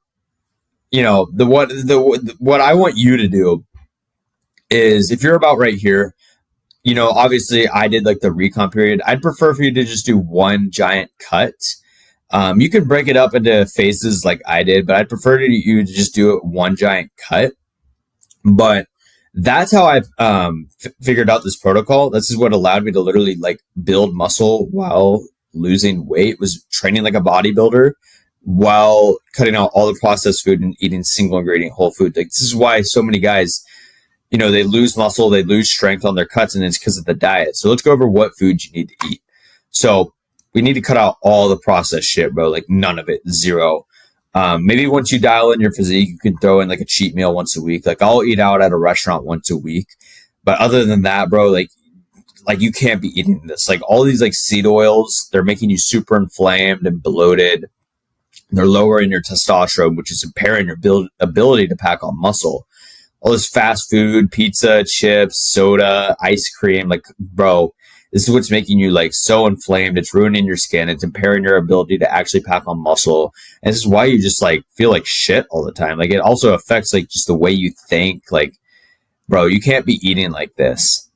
what I want you to do is, if you're about right here, obviously I did like the recon period. I'd prefer for you to just do one giant cut. You can break it up into phases like I did, but I'd prefer you to just do it one giant cut. But that's how I figured out this protocol. This is what allowed me to literally like build muscle while losing weight, was training like a bodybuilder while cutting out all the processed food and eating single ingredient whole food. Like, this is why so many guys, they lose muscle, they lose strength on their cuts, and it's because of the diet. So let's go over what foods you need to eat. So we need to cut out all the processed shit, bro. Like, none of it, zero. Maybe once you dial in your physique, you can throw in like a cheat meal once a week. Like, I'll eat out at a restaurant once a week. But other than that, bro, like you can't be eating this. Like, all these like seed oils, they're making you super inflamed and bloated. They're lowering your testosterone, which is impairing your ability to pack on muscle. All this fast food, pizza, chips, soda, ice cream, like, bro, this is what's making you like so inflamed. It's ruining your skin. It's impairing your ability to actually pack on muscle. And this is why you just like feel like shit all the time. Like, it also affects like just the way you think. Like, bro, you can't be eating like this.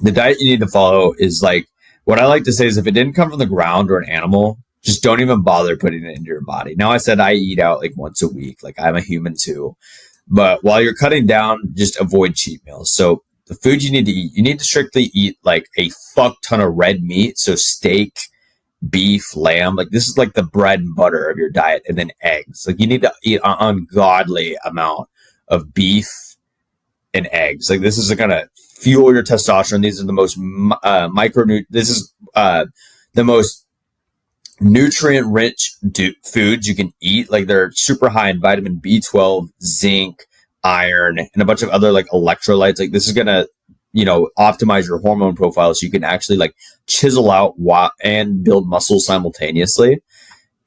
The diet you need to follow is like, what I like to say is, if it didn't come from the ground or an animal, just don't even bother putting it into your body. Now, I said I eat out like once a week. Like, I'm a human too. But while you're cutting down, just avoid cheat meals. So the food you need to eat, you need to strictly eat like a fuck ton of red meat. So steak, beef, lamb, like this is like the bread and butter of your diet. And then eggs. Like, you need to eat an ungodly amount of beef and eggs. Like, this is going to fuel your testosterone. These are the most the most nutrient rich foods you can eat. Like, they're super high in vitamin B12, zinc, iron, and a bunch of other like electrolytes. Like, this is gonna optimize your hormone profile so you can actually like chisel out and build muscle simultaneously.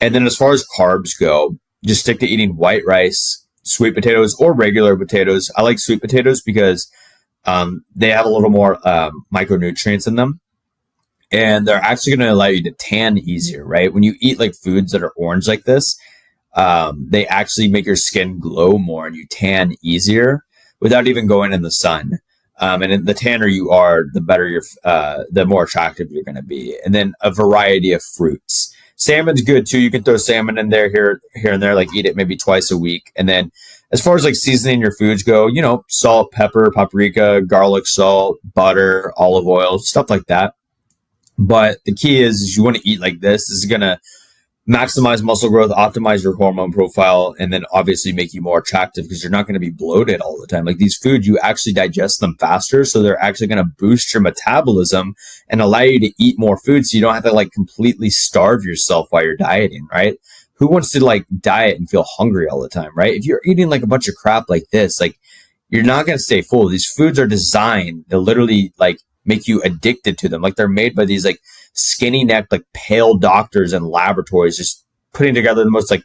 And then as far as carbs go, just stick to eating white rice, sweet potatoes, or regular potatoes. I like sweet potatoes because they have a little more micronutrients in them. And they're actually going to allow you to tan easier, right? When you eat like foods that are orange like this, they actually make your skin glow more and you tan easier without even going in the sun. And the tanner you are, the better the more attractive you're going to be. And then a variety of fruits. Salmon's good too. You can throw salmon in there here and there, like eat it maybe twice a week. And then as far as like seasoning your foods go, salt, pepper, paprika, garlic salt, butter, olive oil, stuff like that. But the key is you want to eat like this. This is going to maximize muscle growth, optimize your hormone profile, and then obviously make you more attractive because you're not going to be bloated all the time. Like, these foods, you actually digest them faster. So they're actually going to boost your metabolism and allow you to eat more food. So you don't have to like completely starve yourself while you're dieting, right? Who wants to like diet and feel hungry all the time, right? If you're eating like a bunch of crap like this, like, you're not going to stay full. These foods are designed to literally like make you addicted to them. Like, they're made by these like skinny necked, like pale doctors and laboratories just putting together the most like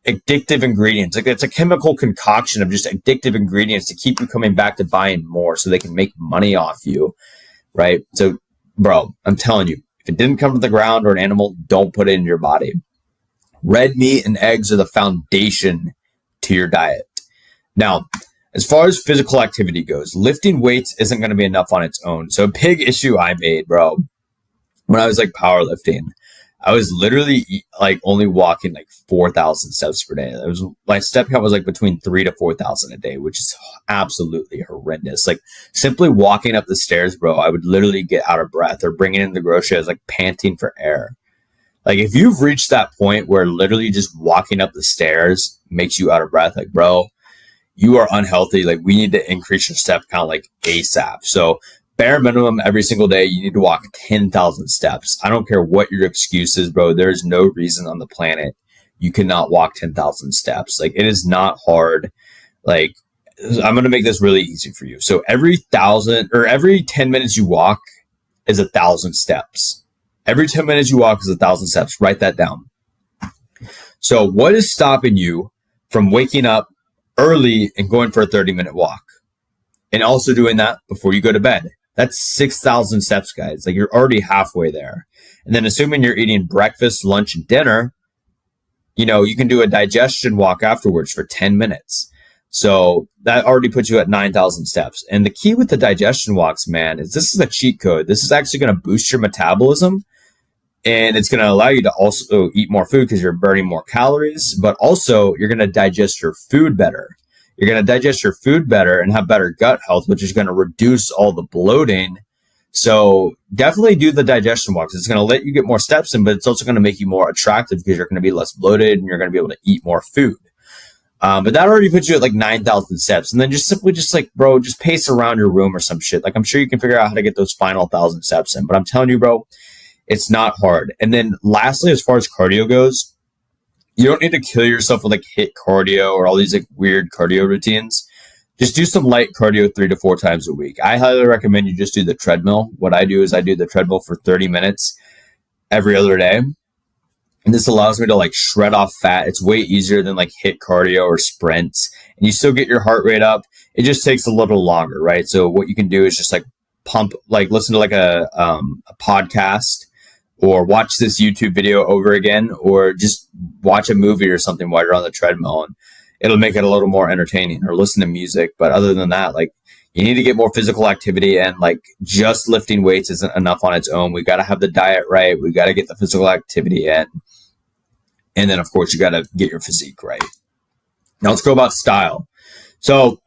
addictive ingredients. Like, it's a chemical concoction of just addictive ingredients to keep you coming back to buying more so they can make money off you, right? So, bro, I'm telling you, if it didn't come from the ground or an animal, don't put it in your body. Red meat and eggs are the foundation to your diet. Now, as far as physical activity goes, lifting weights isn't going to be enough on its own. So a big issue I made, bro, when I was like powerlifting, I was literally like only walking like 4,000 steps per day. My step count was like between 3,000 to 4,000 a day, which is absolutely horrendous. Like, simply walking up the stairs, bro, I would literally get out of breath, or bringing in the grocery, I was like panting for air. Like, if you've reached that point where literally just walking up the stairs makes you out of breath, like, bro, you are unhealthy. Like, we need to increase your step count like ASAP. So bare minimum every single day, you need to walk 10,000 steps. I don't care what your excuse is, bro. There is no reason on the planet you cannot walk 10,000 steps. Like, it is not hard. Like, I'm going to make this really easy for you. So every 10 minutes you walk is 1,000 steps. Every 10 minutes you walk is 1,000 steps. Write that down. So what is stopping you from waking up early and going for a 30-minute walk, and also doing that before you go to bed? That's 6,000 steps, guys. Like, you're already halfway there. And then assuming you're eating breakfast, lunch, and dinner, you can do a digestion walk afterwards for 10 minutes. So that already puts you at 9,000 steps. And the key with the digestion walks, man, is this is a cheat code. This is actually going to boost your metabolism, and it's going to allow you to also eat more food because you're burning more calories, but also you're going to digest your food better. You're going to digest your food better and have better gut health, which is going to reduce all the bloating. So definitely do the digestion walks. It's going to let you get more steps in, but it's also going to make you more attractive because you're going to be less bloated and you're going to be able to eat more food. But that already puts you at like 9,000 steps. And then just pace around your room or some shit. Like, I'm sure you can figure out how to get those final 1,000 steps in, but I'm telling you, bro, it's not hard. And then lastly, as far as cardio goes, you don't need to kill yourself with like HIIT cardio or all these like weird cardio routines. Just do some light cardio 3 to 4 times a week. I highly recommend you just do the treadmill. What I do is I do the treadmill for 30 minutes every other day. And this allows me to like shred off fat. It's way easier than like HIIT cardio or sprints. And you still get your heart rate up. It just takes a little longer, right? So what you can do is just like listen to like a podcast, or watch this YouTube video over again, or just watch a movie or something while you're on the treadmill, and it'll make it a little more entertaining, or listen to music. But other than that, like, you need to get more physical activity, and like just lifting weights isn't enough on its own. We got to have the diet right. We got to get the physical activity in. And then of course you got to get your physique right. Now let's go about style. So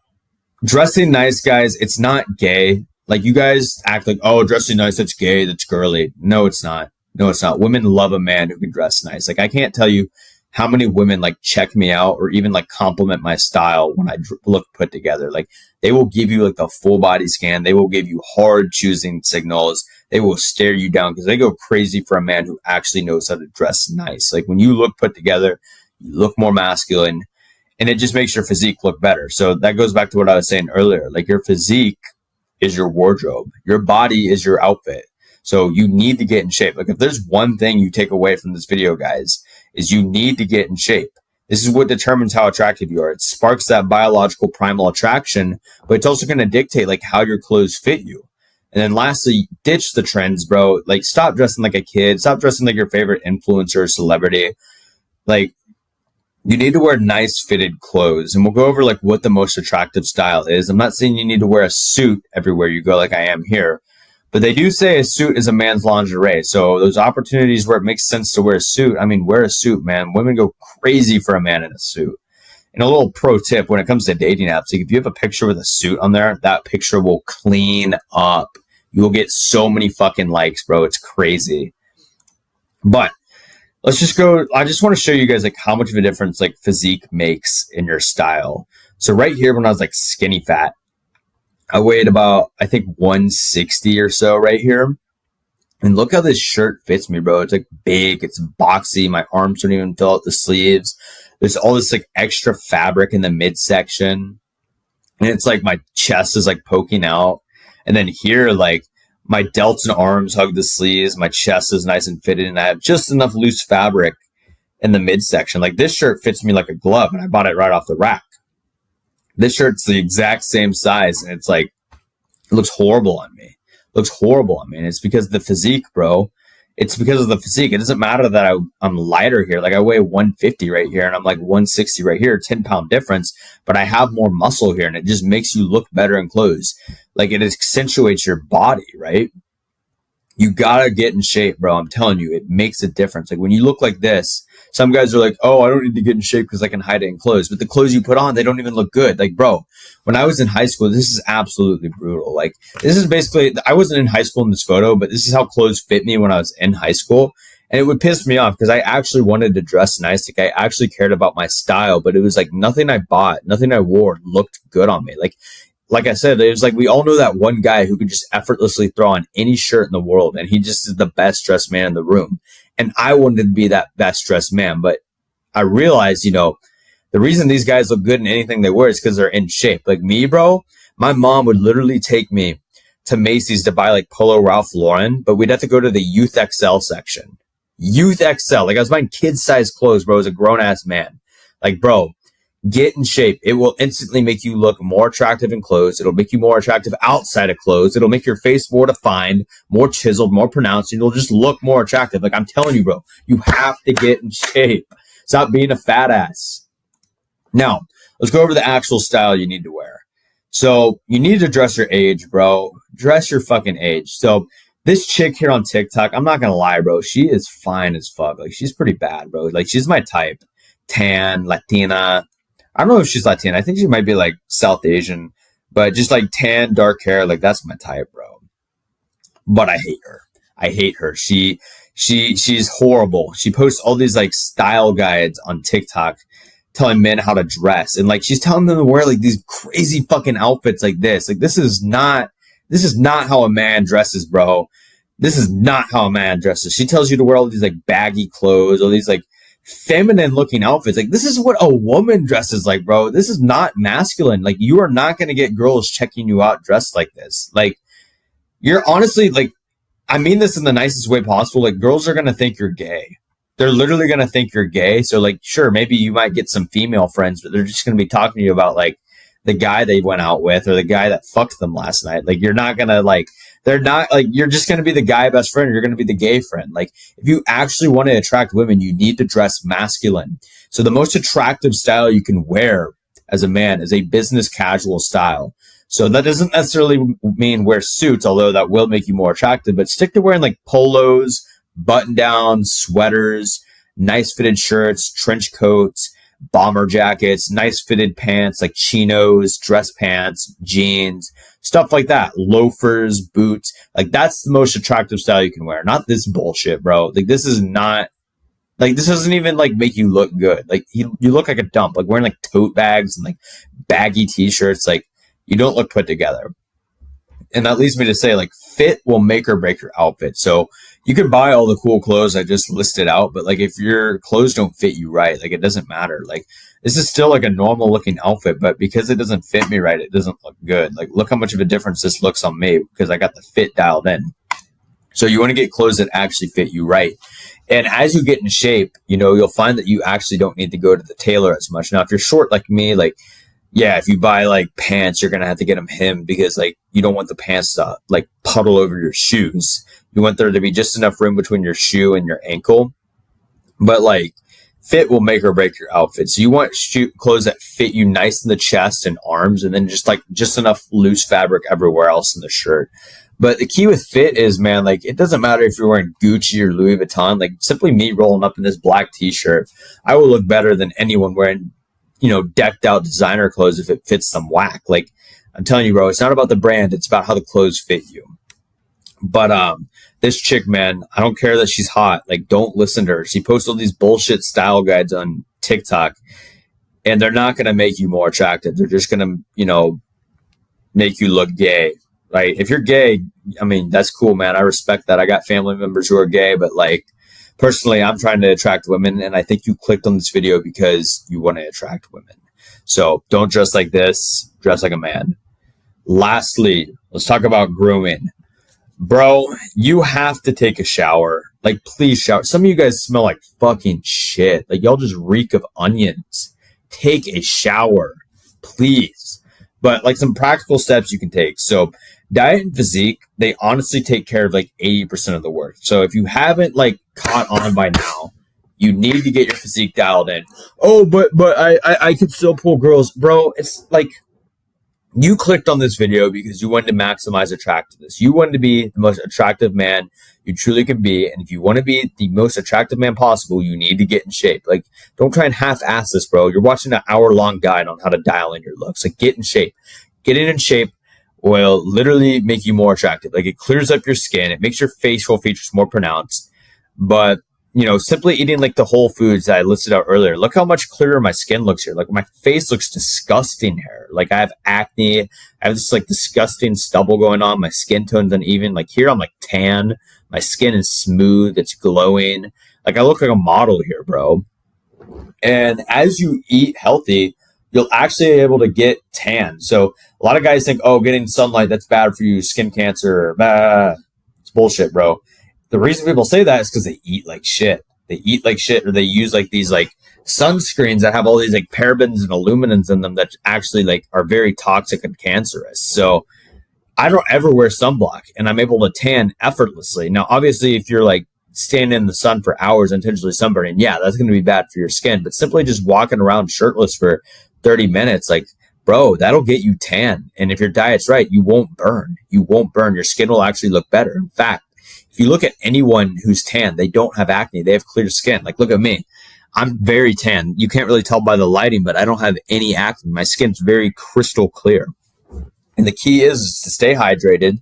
dressing nice, guys, it's not gay. Like, you guys act like, oh, dressing nice, that's gay, that's girly. No, it's not. No, it's not. Women love a man who can dress nice. Like, I can't tell you how many women like check me out or even like compliment my style when I look put together. Like, they will give you like the full body scan. They will give you hard choosing signals. They will stare you down because they go crazy for a man who actually knows how to dress nice. Like, when you look put together, you look more masculine, and it just makes your physique look better. So that goes back to what I was saying earlier. Like, your physique is your wardrobe. Your body is your outfit. So you need to get in shape. Like, if there's one thing you take away from this video, guys, is you need to get in shape. This is what determines how attractive you are. It sparks that biological primal attraction, but it's also going to dictate like how your clothes fit you. And then lastly, ditch the trends, bro. Like, stop dressing like a kid. Stop dressing like your favorite influencer or celebrity. Like, you need to wear nice fitted clothes. And we'll go over like what the most attractive style is. I'm not saying you need to wear a suit everywhere you go like I am here, but they do say a suit is a man's lingerie. So those opportunities where it makes sense to wear a suit, I mean, wear a suit, man. Women go crazy for a man in a suit. And a little pro tip when it comes to dating apps, like, if you have a picture with a suit on there, that picture will clean up. You will get so many fucking likes, bro. It's crazy. But let's just go. I just want to show you guys like how much of a difference like physique makes in your style. So right here, when I was like skinny fat, I weighed about, I think, 160 or so right here. And look how this shirt fits me, bro. It's like big, it's boxy. My arms don't even fill out the sleeves. There's all this like extra fabric in the midsection. And it's like my chest is like poking out. And then here, like, my delts and arms hug the sleeves. My chest is nice and fitted, and I have just enough loose fabric in the midsection. Like, this shirt fits me like a glove, and I bought it right off the rack. This shirt's the exact same size, and it's like, it looks horrible on me. It looks horrible on me. And it's because of the physique, bro. It's because of the physique. It doesn't matter that I'm lighter here. Like, I weigh 150 right here, and I'm like 160 right here, 10-pound difference, but I have more muscle here, and it just makes you look better in clothes. Like, it accentuates your body, right? You gotta get in shape, bro. I'm telling you, it makes a difference. Like, when you look like this, some guys are like, oh, I don't need to get in shape because I can hide it in clothes. But the clothes you put on, they don't even look good. Like, bro, when I was in high school, this is absolutely brutal. Like, this is basically, I wasn't in high school in this photo, but this is how clothes fit me when I was in high school. And it would piss me off because I actually wanted to dress nice. Like, I actually cared about my style, but it was like nothing I bought, nothing I wore looked good on me. Like I said, it was like, we all know that one guy who could just effortlessly throw on any shirt in the world, and he just is the best dressed man in the room. And I wanted to be that best dressed man, but I realized, the reason these guys look good in anything they wear is because they're in shape. Like me, bro, my mom would literally take me to Macy's to buy like Polo Ralph Lauren, but we'd have to go to the Youth XL section. Youth XL. Like, I was buying kid size clothes, bro, as a grown ass man. Like, bro, get in shape. It will instantly make you look more attractive in clothes. It'll make you more attractive outside of clothes. It'll make your face more defined, more chiseled, more pronounced. And it'll just look more attractive. Like, I'm telling you, bro, you have to get in shape. Stop being a fat ass. Now, let's go over the actual style you need to wear. So you need to dress your age, bro. Dress your fucking age. So this chick here on TikTok, I'm not going to lie, bro. She is fine as fuck. Like, she's pretty bad, bro. Like, she's my type. Tan, Latina. I don't know if she's Latina. I think she might be like South Asian, but just like tan, dark hair. Like, that's my type, bro. But I hate her. I hate her. She's horrible. She posts all these like style guides on TikTok telling men how to dress, and like she's telling them to wear like these crazy fucking outfits like this. Like, this is not how a man dresses, bro. This is not how a man dresses. She tells you to wear all these like baggy clothes, all these like feminine looking outfits. Like, this is what a woman dresses like, bro. This is not masculine. Like, you are not going to get girls checking you out dressed like this. Like, you're honestly, like, I mean this in the nicest way possible. Like, girls are going to think you're gay. They're literally going to think you're gay. So, like, sure, maybe you might get some female friends, but they're just going to be talking to you about, like, the guy they went out with or the guy that fucked them last night. Like, you're not going to, like, they're not, like, you're just going to be the guy best friend. Or you're going to be the gay friend. Like, if you actually want to attract women, you need to dress masculine. So the most attractive style you can wear as a man is a business casual style. So that doesn't necessarily mean wear suits, although that will make you more attractive, but stick to wearing like polos, button downs, sweaters, nice fitted shirts, trench coats, bomber jackets, nice fitted pants like chinos, dress pants, jeans, stuff like that, loafers, boots. Like, that's the most attractive style you can wear, not this bullshit, bro. Like, this is not, like, this doesn't even like make you look good. Like, you look like a dump, like wearing like tote bags and like baggy t-shirts. Like, you don't look put together. And that leads me to say, like, fit will make or break your outfit. So you can buy all the cool clothes I just listed out, but like, if your clothes don't fit you right, like, it doesn't matter. Like, this is still like a normal looking outfit, but because it doesn't fit me right, it doesn't look good. Like, look how much of a difference this looks on me because I got the fit dialed in. So you want to get clothes that actually fit you right. And as you get in shape, you know, you'll find that you actually don't need to go to the tailor as much. Now, if you're short like me, like, yeah, if you buy like pants, you're going to have to get them hemmed because like you don't want the pants to like puddle over your shoes. You want there to be just enough room between your shoe and your ankle. But like, fit will make or break your outfit. So you want clothes that fit you nice in the chest and arms, and then just enough loose fabric everywhere else in the shirt. But the key with fit is, man, like, it doesn't matter if you're wearing Gucci or Louis Vuitton. Like, simply me rolling up in this black t-shirt, I will look better than anyone wearing, you know, decked out designer clothes if it fits some whack. Like, I'm telling you, bro, it's not about the brand. It's about how the clothes fit you. But this chick, man, I don't care that she's hot. Like, don't listen to her. She posts all these bullshit style guides on TikTok, and they're not going to make you more attractive. They're just going to, you know, make you look gay. Like, if you're gay, I mean, that's cool, man. I respect that. I got family members who are gay, but like, personally, I'm trying to attract women, and I think you clicked on this video because you want to attract women. So don't dress like this. Dress like a man. Lastly, let's talk about grooming. Bro, you have to take a shower. Like, please shower. Some of you guys smell like fucking shit. Like, y'all just reek of onions. Take a shower, please. But like, some practical steps you can take. So diet and physique, they honestly take care of like 80% of the work. So if you haven't like caught on by now, you need to get your physique dialed in. Oh, but I can still pull girls. Bro, it's like, you clicked on this video because you wanted to maximize attractiveness. You wanted to be the most attractive man you truly can be. And if you want to be the most attractive man possible, you need to get in shape. Like, don't try and half-ass this, bro. You're watching an hour-long guide on how to dial in your looks. Like, get in shape. Getting in shape will literally make you more attractive. Like, it clears up your skin. It makes your facial features more pronounced. But, you know, simply eating like the whole foods that I listed out earlier, look how much clearer my skin looks here. Like, my face looks disgusting here. Like, I have acne. I have this like disgusting stubble going on. My skin tone's uneven. Like, here I'm like tan. My skin is smooth. It's glowing. Like, I look like a model here, bro. And as you eat healthy, you'll actually be able to get tan. So a lot of guys think, oh, getting sunlight, that's bad for you, skin cancer. Bah. It's bullshit, bro. The reason people say that is because they eat like shit. They eat like shit, or they use like these like sunscreens that have all these like parabens and aluminums in them that actually like are very toxic and cancerous. So I don't ever wear sunblock, and I'm able to tan effortlessly. Now, obviously, if you're like standing in the sun for hours, intentionally sunburning, yeah, that's going to be bad for your skin. But simply just walking around shirtless for 30 minutes, like, bro, that'll get you tan. And if your diet's right, you won't burn. You won't burn. Your skin will actually look better. In fact, if you look at anyone who's tan, they don't have acne. They have clear skin. Like, look at me. I'm very tan. You can't really tell by the lighting, but I don't have any acne. My skin's very crystal clear. And the key is to stay hydrated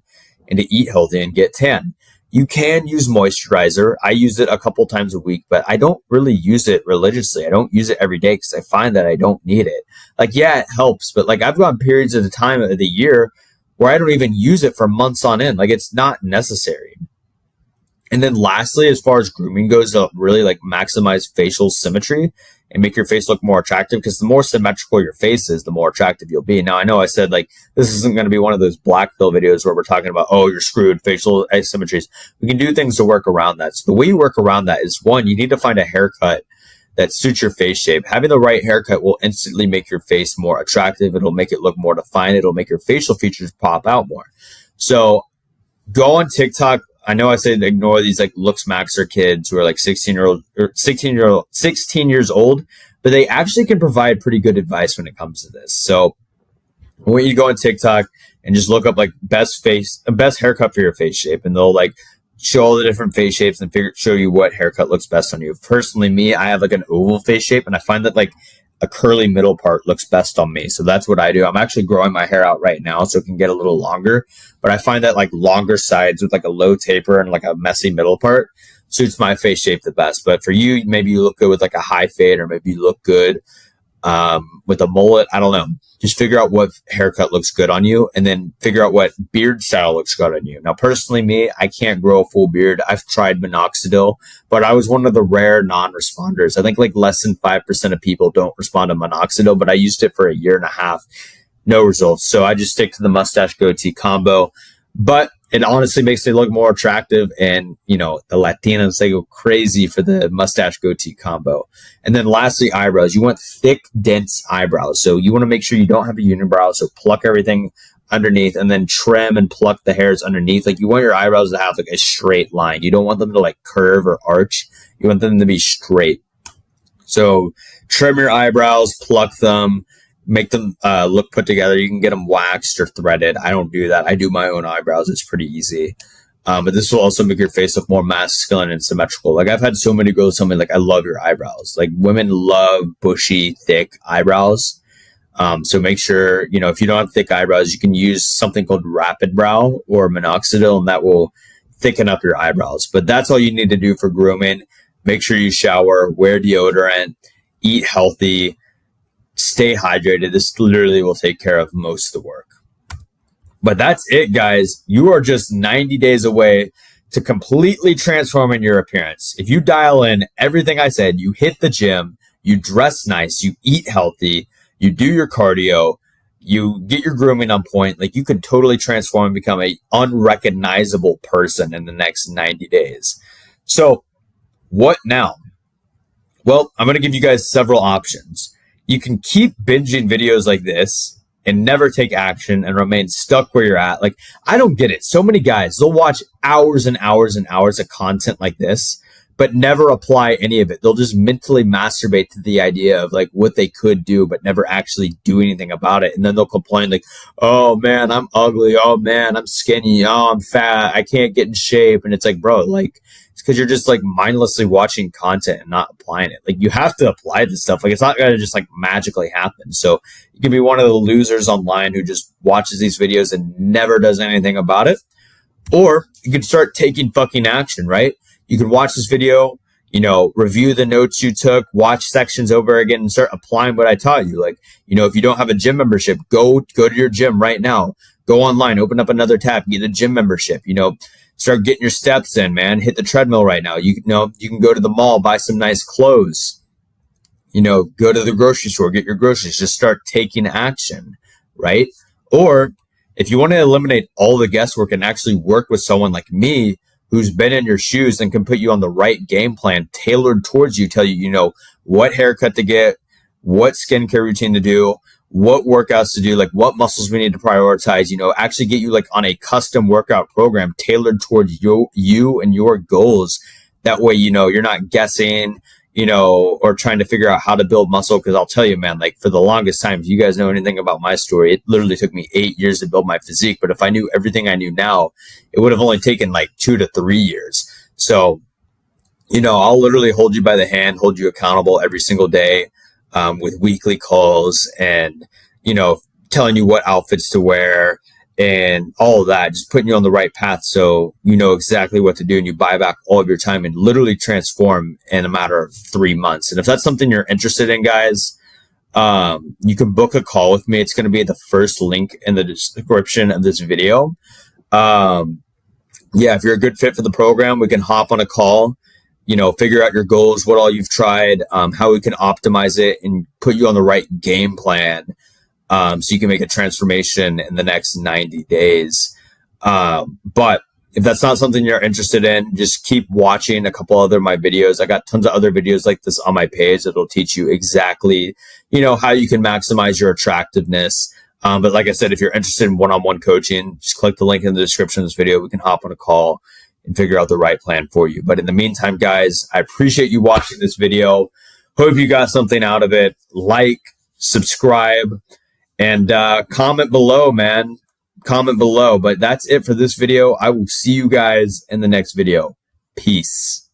and to eat healthy and get tan. You can use moisturizer. I use it a couple times a week, but I don't really use it religiously. I don't use it every day because I find that I don't need it. Like, yeah, it helps, but like I've gone periods of the time of the year where I don't even use it for months on end. Like, it's not necessary. And then lastly, as far as grooming goes, to really like maximize facial symmetry and make your face look more attractive, because the more symmetrical your face is, the more attractive you'll be. Now, I know I said like this isn't going to be one of those black pill videos where we're talking about, oh, you're screwed, facial asymmetries. We can do things to work around that. So the way you work around that is, one, you need to find a haircut that suits your face shape. Having the right haircut will instantly make your face more attractive. It'll make it look more defined. It'll make your facial features pop out more. So go on TikTok. I know I say ignore these like looks maxer kids who are like 16 years old, but they actually can provide pretty good advice when it comes to this. So I want you to go on TikTok and just look up like best haircut for your face shape, and they'll like show all the different face shapes and show you what haircut looks best on you. Personally, me, I have like an oval face shape, and I find that like a curly middle part looks best on me. So that's what I do. I'm actually growing my hair out right now so it can get a little longer, but I find that like longer sides with like a low taper and like a messy middle part suits my face shape the best. But for you, maybe you look good with like a high fade, or maybe you look good with a mullet. I don't know. Just figure out what haircut looks good on you, and then figure out what beard style looks good on you. Now, personally, me, I can't grow a full beard. I've tried minoxidil, but I was one of the rare non-responders. I think like less than 5% of people don't respond to minoxidil, but I used it for a year and a half. No results. So I just stick to the mustache goatee combo. But it honestly makes me look more attractive. And, you know, the Latinos, they go crazy for the mustache goatee combo. And then lastly, eyebrows. You want thick, dense eyebrows. So you want to make sure you don't have a unibrow. So pluck everything underneath and then trim and pluck the hairs underneath. Like, you want your eyebrows to have like a straight line. You don't want them to like curve or arch. You want them to be straight. So trim your eyebrows, pluck them, make them look put together. You can get them waxed or threaded. I don't do that. I do my own eyebrows. It's pretty easy. But this will also make your face look more masculine and symmetrical. Like, I've had so many girls tell me, like, I love your eyebrows. Like, women love bushy, thick eyebrows. So make sure, you know, if you don't have thick eyebrows, you can use something called Rapid Brow or minoxidil, and that will thicken up your eyebrows. But that's all you need to do for grooming. Make sure you shower, wear deodorant, eat healthy, stay hydrated. This literally will take care of most of the work. But that's it, guys. You are just 90 days away to completely transforming your appearance. If you dial in everything I said, you hit the gym, you dress nice, you eat healthy, you do your cardio, you get your grooming on point, like, you can totally transform and become a unrecognizable person in the next 90 days. So what now? Well, I'm going to give you guys several options. You can keep binging videos like this and never take action and remain stuck where you're at. Like, I don't get it. So many guys, they'll watch hours and hours and hours of content like this, but never apply any of it. They'll just mentally masturbate to the idea of like what they could do, but never actually do anything about it. And then they'll complain like, oh man, I'm ugly. Oh man, I'm skinny. Oh, I'm fat. I can't get in shape. And it's like, bro, like, it's because you're just like mindlessly watching content and not applying it. Like, you have to apply this stuff. Like, it's not going to just like magically happen. So you can be one of the losers online who just watches these videos and never does anything about it. Or you can start taking fucking action, right? You can watch this video, you know, review the notes you took, watch sections over again, and start applying what I taught you. Like, you know, if you don't have a gym membership, go to your gym right now. Go online, open up another tab, get a gym membership, you know, start getting your steps in, man. Hit the treadmill right now. You know, you can go to the mall, buy some nice clothes, you know, go to the grocery store, get your groceries, just start taking action, right? Or if you want to eliminate all the guesswork and actually work with someone like me, who's been in your shoes and can put you on the right game plan tailored towards you, tell you, you know, what haircut to get, what skincare routine to do, what workouts to do, like what muscles we need to prioritize, you know, actually get you like on a custom workout program tailored towards you and your goals. That way, you're not guessing, or trying to figure out how to build muscle. Cause I'll tell you, man, like for the longest time, if you guys know anything about my story, it literally took me 8 years to build my physique. But if I knew everything I knew now, it would have only taken like 2 to 3 years. So, I'll literally hold you by the hand, hold you accountable every single day, with weekly calls and, telling you what outfits to wear and all of that, just putting you on the right path so you know exactly what to do and you buy back all of your time and literally transform in a matter of 3 months. And if that's something you're interested in, guys, you can book a call with me. It's going to be the first link in the description of this video. If you're a good fit for the program, we can hop on a call, figure out your goals, what all you've tried, how we can optimize it and put you on the right game plan. So you can make a transformation in the next 90 days. But if that's not something you're interested in, just keep watching a couple other of my videos. I got tons of other videos like this on my page that'll teach you exactly, how you can maximize your attractiveness. But like I said, if you're interested in one-on-one coaching, just click the link in the description of this video. We can hop on a call and figure out the right plan for you. But in the meantime, guys, I appreciate you watching this video. Hope you got something out of it. Like, subscribe, and comment below, man. Comment below. But that's it for this video. I will see you guys in the next video. Peace.